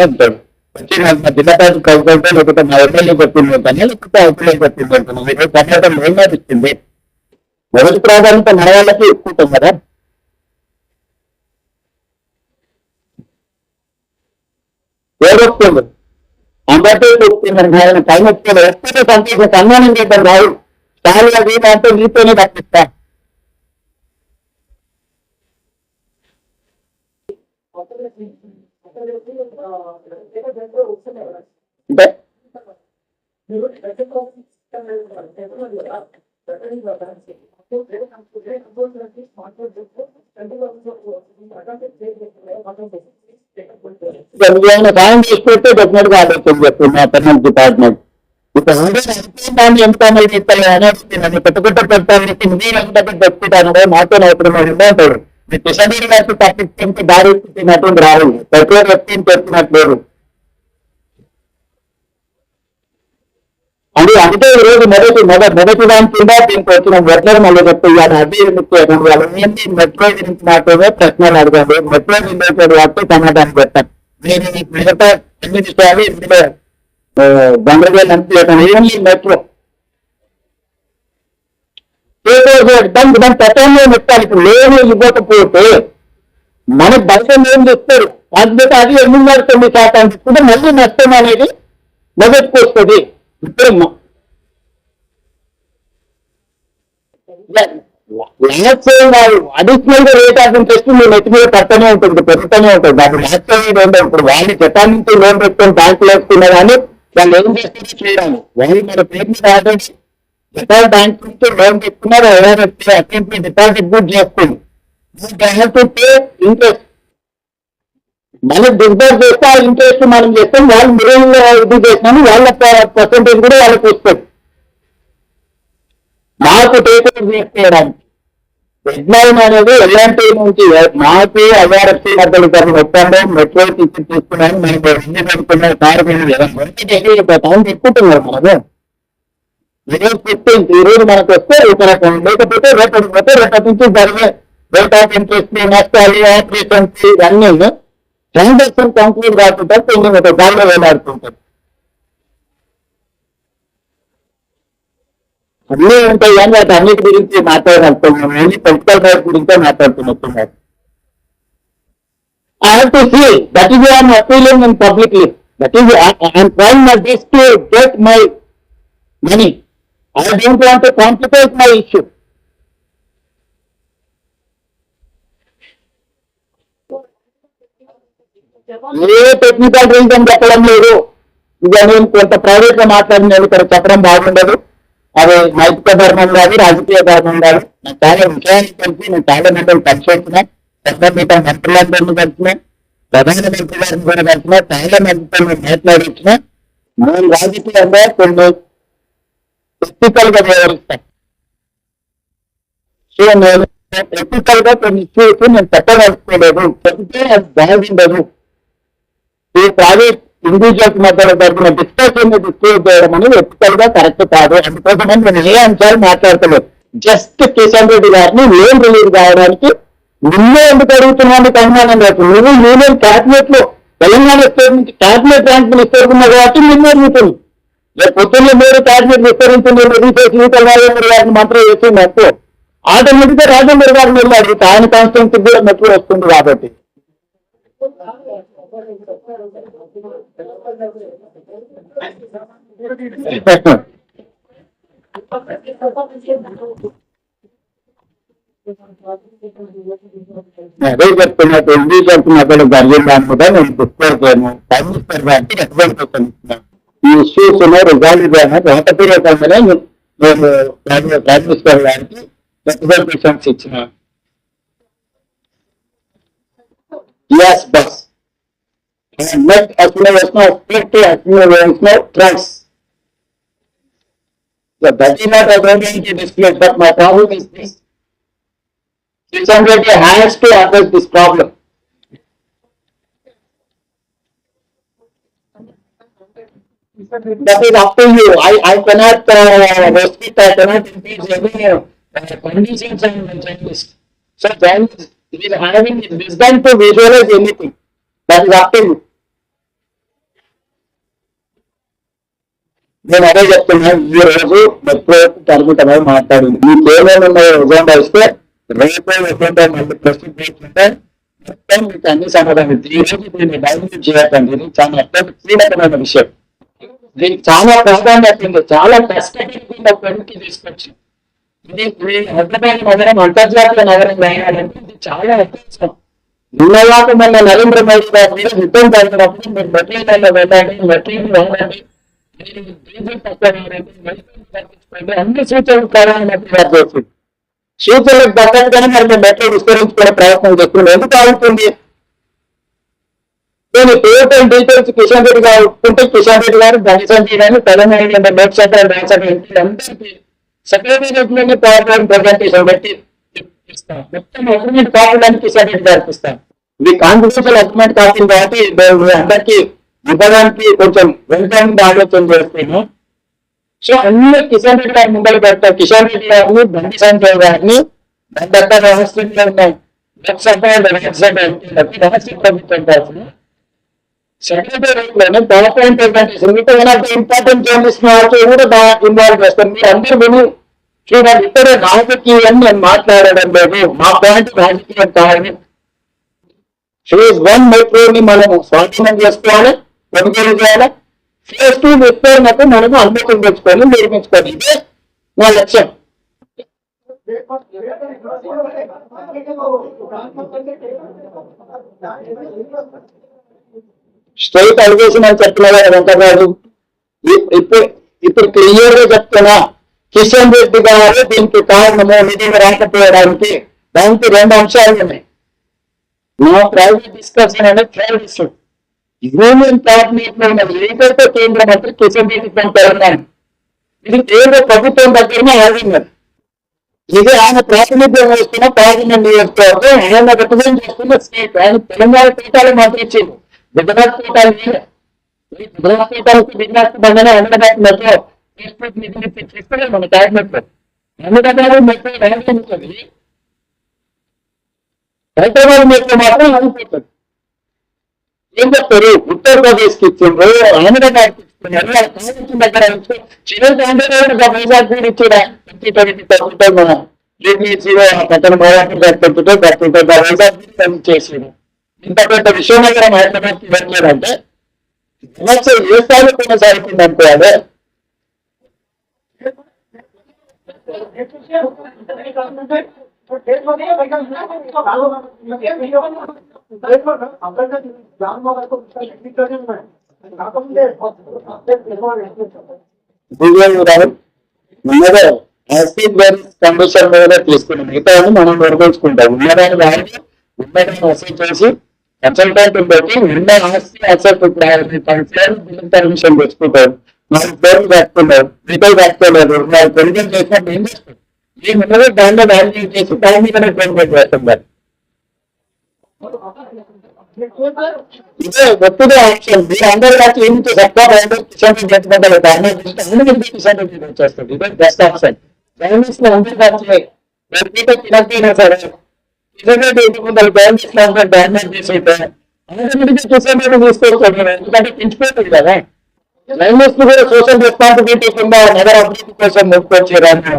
ఉంటాడు. వచ్చి మా జిల్లా పార్టీ ప్రెసిడెంట్ లేకపోతే మా ఎమ్మెల్యే చెప్పింది కానీ లేకపోతే ఎమ్మెల్యే చెప్పింది అంటున్నాను. కర్ణాటక ఏం ఇచ్చింది మొదటి ప్రాధాన్యత మన వాళ్ళకి ఎక్కువ కదా. ఏదొస్తుంది అందరితో చెప్తున్నాను టైం వచ్చాడు వస్తే సంతోషం సన్మానం చేద్దాం రావు చాలా అది అంటే నీతోనే తప్పిస్తా. అంటే సాయం చేసుకుంటే డెఫినెట్ గా ఆలోచన చెప్తున్నా పెర్మనెంట్ డిపార్ట్మెంట్ ఇప్పుడు ఎంత అమలు ఇస్తాను అని పెట్టుకుంటే పెడతాను పెట్టుకుంటాను మాతో ఉంటాడు. మీ కిషనీర్ గారికి తప్పించి దారి పెట్టినటువంటి రావు ప్రతి వ్యక్తిని పెట్టినట్లేదు. అది అంటే ఈ రోజు మొదటి దాని కింద దీనికి వచ్చిన వెట్లర్ మళ్ళీ చెప్పాను. అది ముఖ్యం మెట్రో గురించి మాత్రమే ప్రశ్నలు అడగాలి. మెట్రో రిలేటెడ్ వాటితో సమాధానం పెట్టాను. నేను మిగతా అన్ని విషయాలు ఇందులో గందరగోళం అనిపించాను. ఓన్లీ మెట్రో దానికి దాని చట్టంలో పెట్టాలి. ఇప్పుడు లోన్ ఇవ్వకపోతే మనకు బయట లోన్ చెప్తారు. కాకపోతే అది 8.9% ఇస్తుంటే మళ్ళీ నష్టం అనేది మొదటికి వస్తుంది. ఇప్పుడు అడిషనల్ గా rate of interest me net మీద కట్టనే ఉంటుంది, పెరుగుతూనే ఉంటుంది. దాన్ని లాస్ట్ ఇప్పుడు వాళ్ళు చట్టాల నుంచి లోన్ పెట్టుకొని బ్యాంకులు వేసుకున్నా కానీ వాళ్ళు ఏం చేస్తారో చేయాలి. వాళ్ళు మన పేరు మీద ఆడండి చట్టాలు బ్యాంక్ నుంచి లోన్ పెట్టుకున్నారు. ఎవరైనా డిపాజిట్ బుక్ చేసుకుంది ఇంట్రెస్ట్ మనం డిస్బర్స్ చేస్తే ఆ ఇంట్రెస్ట్ మనం చేస్తాం. వాళ్ళు మిడిల్ ఇది చేసినాము వాళ్ళ పర్సంటేజ్ కూడా వాళ్ళకి వస్తుంది. మాకు టేక్ ఓవర్ చేయడానికి ఎగ్జామ్ అనేది ఎలాంటి నుంచి మాకు ఐఆర్ఎఫ్సీ మధ్యలో మొత్తంలో మెట్రో తీసుకున్నాను. మనం అనుకున్న టైం తీసుకుంటున్నారు. మనము ఈరోజు చెప్పింది ఈ రోజు మనకు వస్తే ఒక రకం, లేకపోతే రేపటి పోతే రేపటి నుంచి జరిగే రేట్ ఆఫ్ ఇంట్రెస్ట్ నష్టాలు ఆపరేషన్స్ ఇవన్నీ ట్రాన్సాక్షన్ కంప్లీట్ కాకుండా కొన్ని దానిలో వేలాడుతుంటారు. అన్నీ ఉంటాయి కానీ వాటి అన్నిటి గురించి మాట్లాడాలనుకున్నాం. అన్ని పొలిటికల్ రైట్ గురించే మాట్లాడుతున్నట్టున్నారు. I have to see that is why I am appealing in publicly. That is I am trying my best to get my money. I don't want to complicate my issue. A technical reason చెప్పడం లేదు. ఇక నేను కొంత private గా మాట్లాడిన ఇక్కడ చెప్పడం బాగుండదు. అది నైతిక ధర్మం కాదు, రాజకీయ ధర్మం కాదు. నాకు చాలా విషయాన్ని కలిసి నేను చాలా మందిని కలిసిన పెద్ద మిగతా మంత్రులందరినీ కలిసిన ప్రధానమంత్రి గారిని కూడా కలిసిన చాలా మందితో మాట్లాడించిన నేను రాజకీయంగా కొన్ని టెక్నికల్ గా వ్యవహరిస్తాను. సో నేను టెక్నికల్ గా కొన్ని ఇష్యూస్ నేను చెప్పదలుచుకోలేదు. చెప్తే అది బాగుండదు. ఈ ప్రైవేట్ ఇండివిజువల్స్ మధ్యలో జరిగిన డిస్కషన్ డిస్క్లోజ్ చేయడం అనేది ఎథికల్ గా కరెక్ట్ కాదు. అందుకోసమని నేను ఏ అంశాలు మాట్లాడతలేదు. జస్ట్ కిషన్ రెడ్డి గారిని లోన్ రిలీజ్ కావడానికి నిన్నే ఎందుకు అడుగుతున్నాను అనుమానం లేదు. నువ్వు యూనియన్ క్యాబినెట్ లో తెలంగాణ స్టేట్ నుంచి క్యాబినెట్ ర్యాంక్ మినిస్టర్ ఉన్నా కాబట్టి నిన్నే అడుగుతుంది. రేపు పొద్దున్నే మీరు క్యాబినెట్ విస్తరించింది రీసెర్చ్ రాజేంద్ర గారిని మంత్రి చేసింది అనుకో ఆటోమేటిక్ గా రాజేంద్ర గారిని వెళ్ళి అడుగుతా. ఆయన కాన్స్టిట్యూన్సీ కూడా మెట్లు వస్తుంది కాబట్టి అదే చెప్తున్నట్టు ఇండివిజువల్స్ మధ్యలో జరిగింది అనుకుంటా నేను డిస్కస్ చేయను. టైం ఇస్తారు కాబట్టి రెస్పాన్స్ ఇస్తున్నాను. ఈ ఇష్యూస్ రిజాల్వ్ రాతపూర్వకంగానే మేము ప్రైమ్ మినిస్టర్ గారికి రిప్రజెంటేషన్స్ ఇచ్చిన. Yes, boss. And let accumulation of split accumulation of trust. So that is not going to display, but my problem is this. Somebody has to address this problem. That is up to you. I cannot restrict, I cannot increase any conditions on the journalist. So journalist is having wisdom to visualize anything. That is up to you. నేను అదే చెప్తున్నాను, ఈ రోజు metro తరగతి మాట్లాడింది. మీకు ఏమేమి ఉన్నాయో ఎగ్జాంపుల్ ఇస్తే రేపు ఎప్పుడంటే మళ్ళీ ప్రస్తుతం చేస్తుంటే మొత్తం మీకు అన్ని సమాధానం. ఈ రోజు దీన్ని డైవర్ట్ చేయకండి, ఇది చాలా అత్యంత కీలకమైన విషయం. దీనికి చాలా ప్రాధాన్యత ఉంది, చాలా కష్టపడి పనికి తీసుకొచ్చి ఇది హైదరాబాద్ నగరం అంతర్జాతీయ నగరం వేయాలంటే ఇది చాలా అవకాశం. నిన్నవాక మన నరేంద్ర మోడీ గారి మీద యుద్ధం జరిగినప్పుడు మీరు మెట్రీలలో వెళ్ళండి, మెట్రీలు వెళ్ళండి, డీజిల్ తక్కువ తగ్గించుకోండి, అన్ని సూచనలు ప్రధానమంత్రి సూచనలకు దక్కగానే మరి మెట్రో విస్తరించుకునే ప్రయత్నం చేస్తుంది. ఎందుకు అవుతుంది? నేను టోటల్ డీటెయిల్స్ కిషన్ రెడ్డి గారు ఒప్పుకుంటే కిషన్ రెడ్డి గారు ధనసంజయ్ గారు తెలంగాణ లోక్ సభ రాజ్యసభ అందరికీ సెక్రటరీ పవర్ పాయింట్ ప్రజెంటేషన్ పెట్టి ఇస్తాం. మొత్తం అగ్రిమెంట్ కాపీలను కిషన్ రెడ్డి గారికి ఇస్తాం. ఇది కాన్ఫిడెన్షియల్ అగ్రిమెంట్ కాపీ కాబట్టి అందరికీ ఇవ్వడానికి కొంచెం వెంటనే ఆలోచన చేస్తాను. సో అన్ని కిషన్ రెడ్డి గారి ముందర పెడతాం. కిషన్ రెడ్డి గారిని బండి సంజయ్ గారిని దగ్గర రాష్ట్రంలో ఉన్నాయి లోక్సభ రాజ్యసభ ప్రభుత్వం తరఫున సెక్రటరీలోనే power point presentation important journalist కూడా బాగా ఇన్వాల్వ్ చేస్తారు. మీరు అందరూ విని చూడండి. ఇక్కడ రాజకీయం నేను మాట్లాడడం లేదు, మా పాయింట్ రాజకీయం కాదని. ఫేజ్ 1 మెట్రోని మనము స్వాధీనం చేసుకోవాలి, కొనుగోలు చేయాలి. ఫేజ్ 2 మెట్రోనకు మనము అనుమతులు తెచ్చుకొని నిర్మించుకోవాలి. ఇదే నా లక్ష్యం. స్ట్రైట్ అలిగేషన్ అని చెప్తున్నా వెంకటరాజు. ఇప్పుడు క్లియర్ గా చెప్తున్నా, కిషన్ రెడ్డి గారు దీనికి కారణము నిధులు రాకపోవడానికి దానికి 2 అంశాలు ఉన్నాయి. నా ప్రైవేట్ డిస్కషన్ అనేది ప్రైవేట్ ఇష్యూ. యూనియన్ క్యాబినెట్ ఉన్నది ఏదైతే కేంద్ర మంత్రి కిషన్ రెడ్డి తెలంగాణ, ఇది కేంద్ర ప్రభుత్వం దగ్గరనే ఆగినారు. ఇది ఆయన ప్రాతినిధ్యం వస్తున్న పార్లమెంట్ నియోజకవర్గం, ఆయన రిప్రజెంట్ చేస్తున్న స్టేట్. ఆయన తెలంగాణ పీఠాలు మంత్రి ఇచ్చింది, గుజరాత్ పీఠాలు గుజరాత్ పీఠాలకు గుజరాత్ బంధన అహ్మదాబాద్ మెట్రో నిధులు తీసుకున్నారు మన క్యాబినెట్ లో. అహ్మదాబాద్ మెట్రో రాజధాని, హైదరాబాద్ మెట్రో మాత్రం ఆగిపోతుంది. ఏం చెప్తారు? ఉత్తరప్రదేశ్ కి ఇచ్చిండ్రు, అహ్మదాబాద్ కి ఇచ్చుకున్నారు, దగ్గర చివరికి వైజాగ్ కూడా ఇచ్చాడా మన పట్టణ వైజాగ్ చేసాడు. ఇంత పెద్ద విశ్వనగరం హైదరాబాద్ కి వెళ్ళారంటే సమస్య ఏ స్థాయిలో కొనసాగుతుంది అనుకోవాలి. కండిషన్ మీద తీసుకున్నాం, మిగతా మనం నిర్వహించుకుంటాం. ఉన్నదాన్ని వారికి ఉన్నదాన్ని వసూలు చేసి కన్సల్టెంట్ బట్టి ఉన్న ఆస్తి అసెట్ పర్మిషన్ తెచ్చుకుంటారు. 4 పేర్లు పెట్టుకున్నారు, రిటైల్ పెట్టుకోలేదు, 4 పెన్షన్ చేసినట్టు ఏం చేస్తారు? ఏమి ఉన్నదో దాంట్లో వాల్యూ చేసి దాని మీద పెన్షన్ చేస్తున్నారు. ఇదే ఒత్తిడి యాక్షన్. మీరు అందరూ కాదు ఏంటి సపోర్ట్ కిషన్ రెడ్డి పెట్టుకుంటారు, దాన్ని కిషన్ రెడ్డి వచ్చేస్తుంది. ఇదే బెస్ట్ ఆప్షన్. జర్నలిస్ట్ లో అందరూ కాదు తినకపోయినా సరే కిషన్ రెడ్డి ఇంటి ముందు జర్నలిస్ట్ డామేజ్ చేసి కిషన్ రెడ్డి తీసుకోవచ్చు. ఎందుకంటే పెంచిపోతుంది కదా. జర్నలిస్ట్ కూడా సోషల్ రెస్పాన్సిబిలిటీ కింద నగర అభివృద్ధి కోసం ముందుకొచ్చారని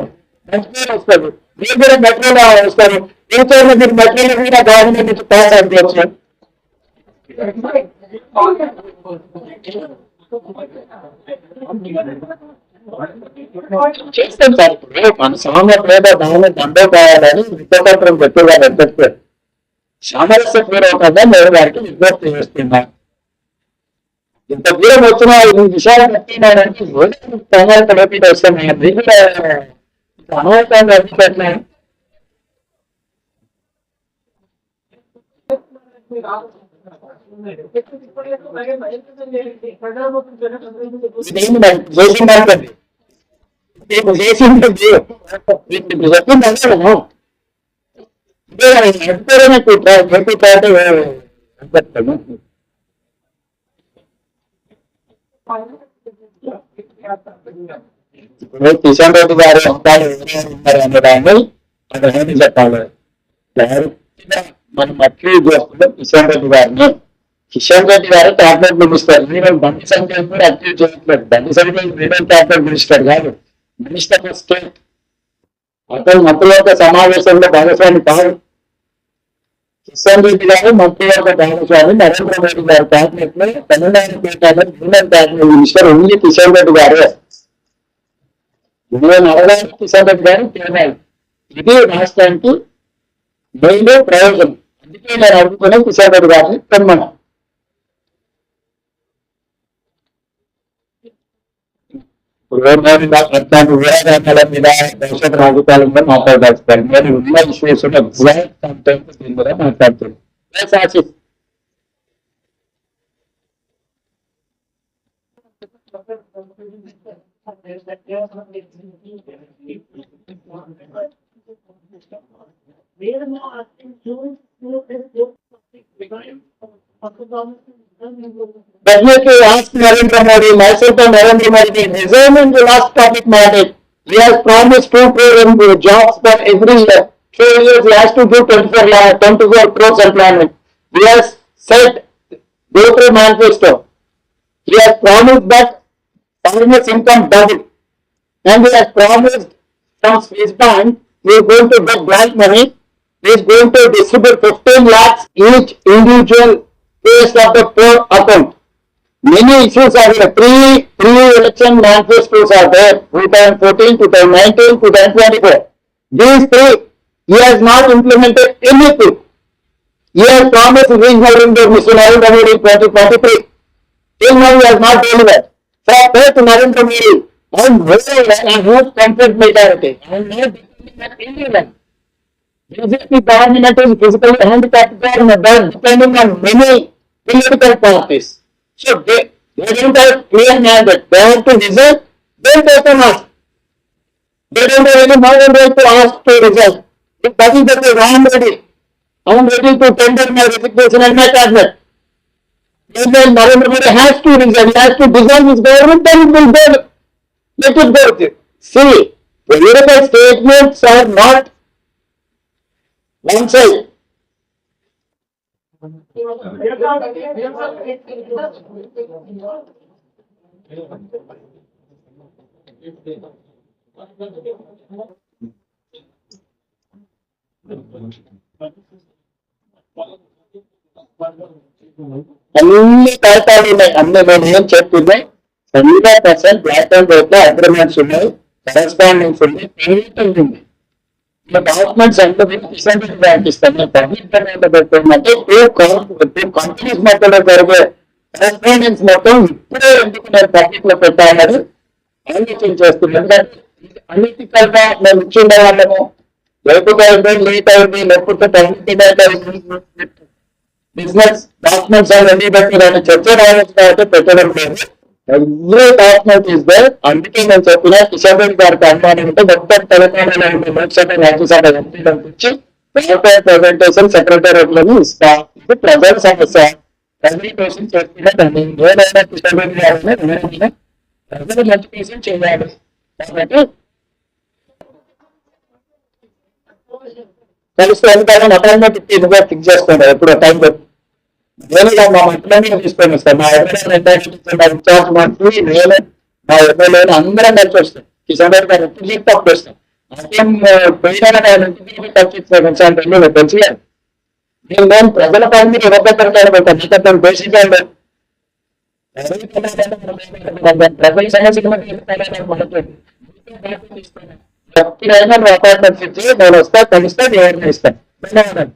మంచి పేరు వస్తుంది. మీరు కూడా మెట్రోలో వస్తారు. ఫ్యూచర్ లో మీరు మెట్రోలో కూడా గవర్నమెంట్ నుంచి పాస్ అయిపోవచ్చు. చేస్తాం సార్. ఇప్పుడు మన సామాన్య పేద దండం కావాలని విద్యాపత్రం గట్టిగా పెట్టారు. సామరస్య పూర్వకంగా నేను వారికి విజ్ఞప్తి చేస్తున్నా. ఇంత దూరం వచ్చిన ఈ విషయాలు కట్టినాడంటే తెలంగాణ తరగతి వస్తున్నాయి అనవసరంగా అడ్డుపెట్టినాయి. కిషన్ రెడ్డి గారు అనేదాన్ని అది చెప్పాలి. మనం అట్లీ చేస్తున్నాం కిషన్ రెడ్డి గారు టాబ్లెట్ మినిస్టర్. మీరు బండి సంఖ్య కూడా అట్లీవ్ చేయట్లేదు. బండి సంఖ్య టాబ్లెట్ మినిస్టర్ కాదు, మినిస్టర్ ఆఫ్ స్టేట్. అతను మంత్రుల సమావేశంలో భాగస్వామి కాదు. కిషన్ రెడ్డి గారు మంత్రివర్గ భాగస్వామి. నరేంద్ర మోడీ గారి క్యాబినెట్ లో తమిళనాడు కేటాలో union cabinet minister only Kishan Reddy గారు. నేను అడగాలి కిషన్ రెడ్డి గారు తిరగాలి. ఇది రాష్ట్రానికి మెయిన్ ప్రయోజనం. అందుకే నేను అడుగుతున్నా కిషన్ రెడ్డి గారిని కనుమనం. పద్నాలుగు వివాదాల మీద దర్శక రాజకీయాల మాట్లాడదాచుతారు. నేను ఉన్న ఇష్యూస్ దీని మీద మాట్లాడుతున్నాను. Definitely ask Narendra Modi, myself and Narendra Modi, resuming the last topic mandate. He has promised 2 crore jobs for every year. 2 years he has to give 24 crores employment. He has said, go through manifesto. He has promised that farmers' income double. And he has promised from Swiss bank, he is going to get grant money. He is going to distribute 15 lakhs each individual case of the poor account. Many issues are there. Pre-election manifestos are there. 2014, 2019, 2024. These 3, he has not implemented anything. He has promised regional India Mr. Narendra Modi in 2023. Till now he has not delivered. So I pray to Narendra Modi, I am very well and whose complete majority. I am not depending on anyone. BJP government is physically handicapped government, depending on many political parties. So they don't have clear mandate. They have to reserve, then they can ask. They don't have any more right to ask to reserve. If that is the case, I am ready. I am ready to tender my resignation and my cabinet. Then Narendra Modi has to resign, he has to dissolve his government, then it will go. Let it go. See, political statements are not one side. అన్ని కాగితాలు ఉన్నాయి. అన్ని నేను ఏం చెప్తున్నాయి 100% black and white లో agreements ఉన్నాయి, correspondence ఉంది, పేమెంట్ ఉంది. డాక్యుమెంట్స్ అంటే కిషన్ రెడ్డి బ్యాంక్ ఇస్తాను. పబ్లిక్ డొమైన్ పెట్టిందంటే కంపెనీస్ మధ్యలో జరిగే కరెస్పాండెన్స్ మొత్తం ఇప్పుడే ఎందుకు నేను పబ్లిక్ లో పెట్టాలని ఆలోచన చేస్తున్నాను. అన్నిటికల్ గా మేము ఇచ్చిండే వాళ్ళము లేకపోతే లేట్ అయింది, లేకపోతే బిజినెస్ డాక్యుమెంట్స్ అన్ని పెట్టాలని చర్చ రావచ్చు కాబట్టి పెట్టడం లేదు. Every document is there. అందుకే నేను చెప్పిన కిషన్ రెడ్డి గారికి అనుమానం ఉంటే మొత్తం తెలంగాణలో లోక్సభ రాజ్యసభ ఎంపీలకు ఇచ్చి ప్రెజెంటేషన్ సెక్రటేరియట్ లోని ఇస్తా. ఇది ప్రజల సమస్య. ప్రజల కోసం చేస్తున్నా దాన్ని ఏదైనా కిషన్ రెడ్డి గారిని ప్రజల మంచి కోసం చేయాలి. కాబట్టి తెలుసు ఎందుకంటే అపాయింట్మెంట్ ఫిక్స్ చేసుకుంటారు ఎప్పుడు టైం పెట్టి. నేను మా మంత్రులన్నీ తీసుకొని వస్తాను. మా ఎమ్మెల్యే ఇన్ఛార్జ్ మంత్రి, నేను మా ఎమ్మెల్యేలు అందరం కలిసి వస్తాం. కిషన్ రెడ్డి గారు ఎప్పుడు లీక్ అప్ చేస్తాం. అదేం పోయినా కలిసి తెలుసు. నేను ప్రజల పని మీరు ఇవ్వబెట్టడం పెట్టాను. బేసిక్ ప్రజల సమస్య అపాయింట్మెంట్స్ ఇచ్చి నేను వస్తా, కలిస్తే నేను ఇస్తాను. ధన్యవాదాలు.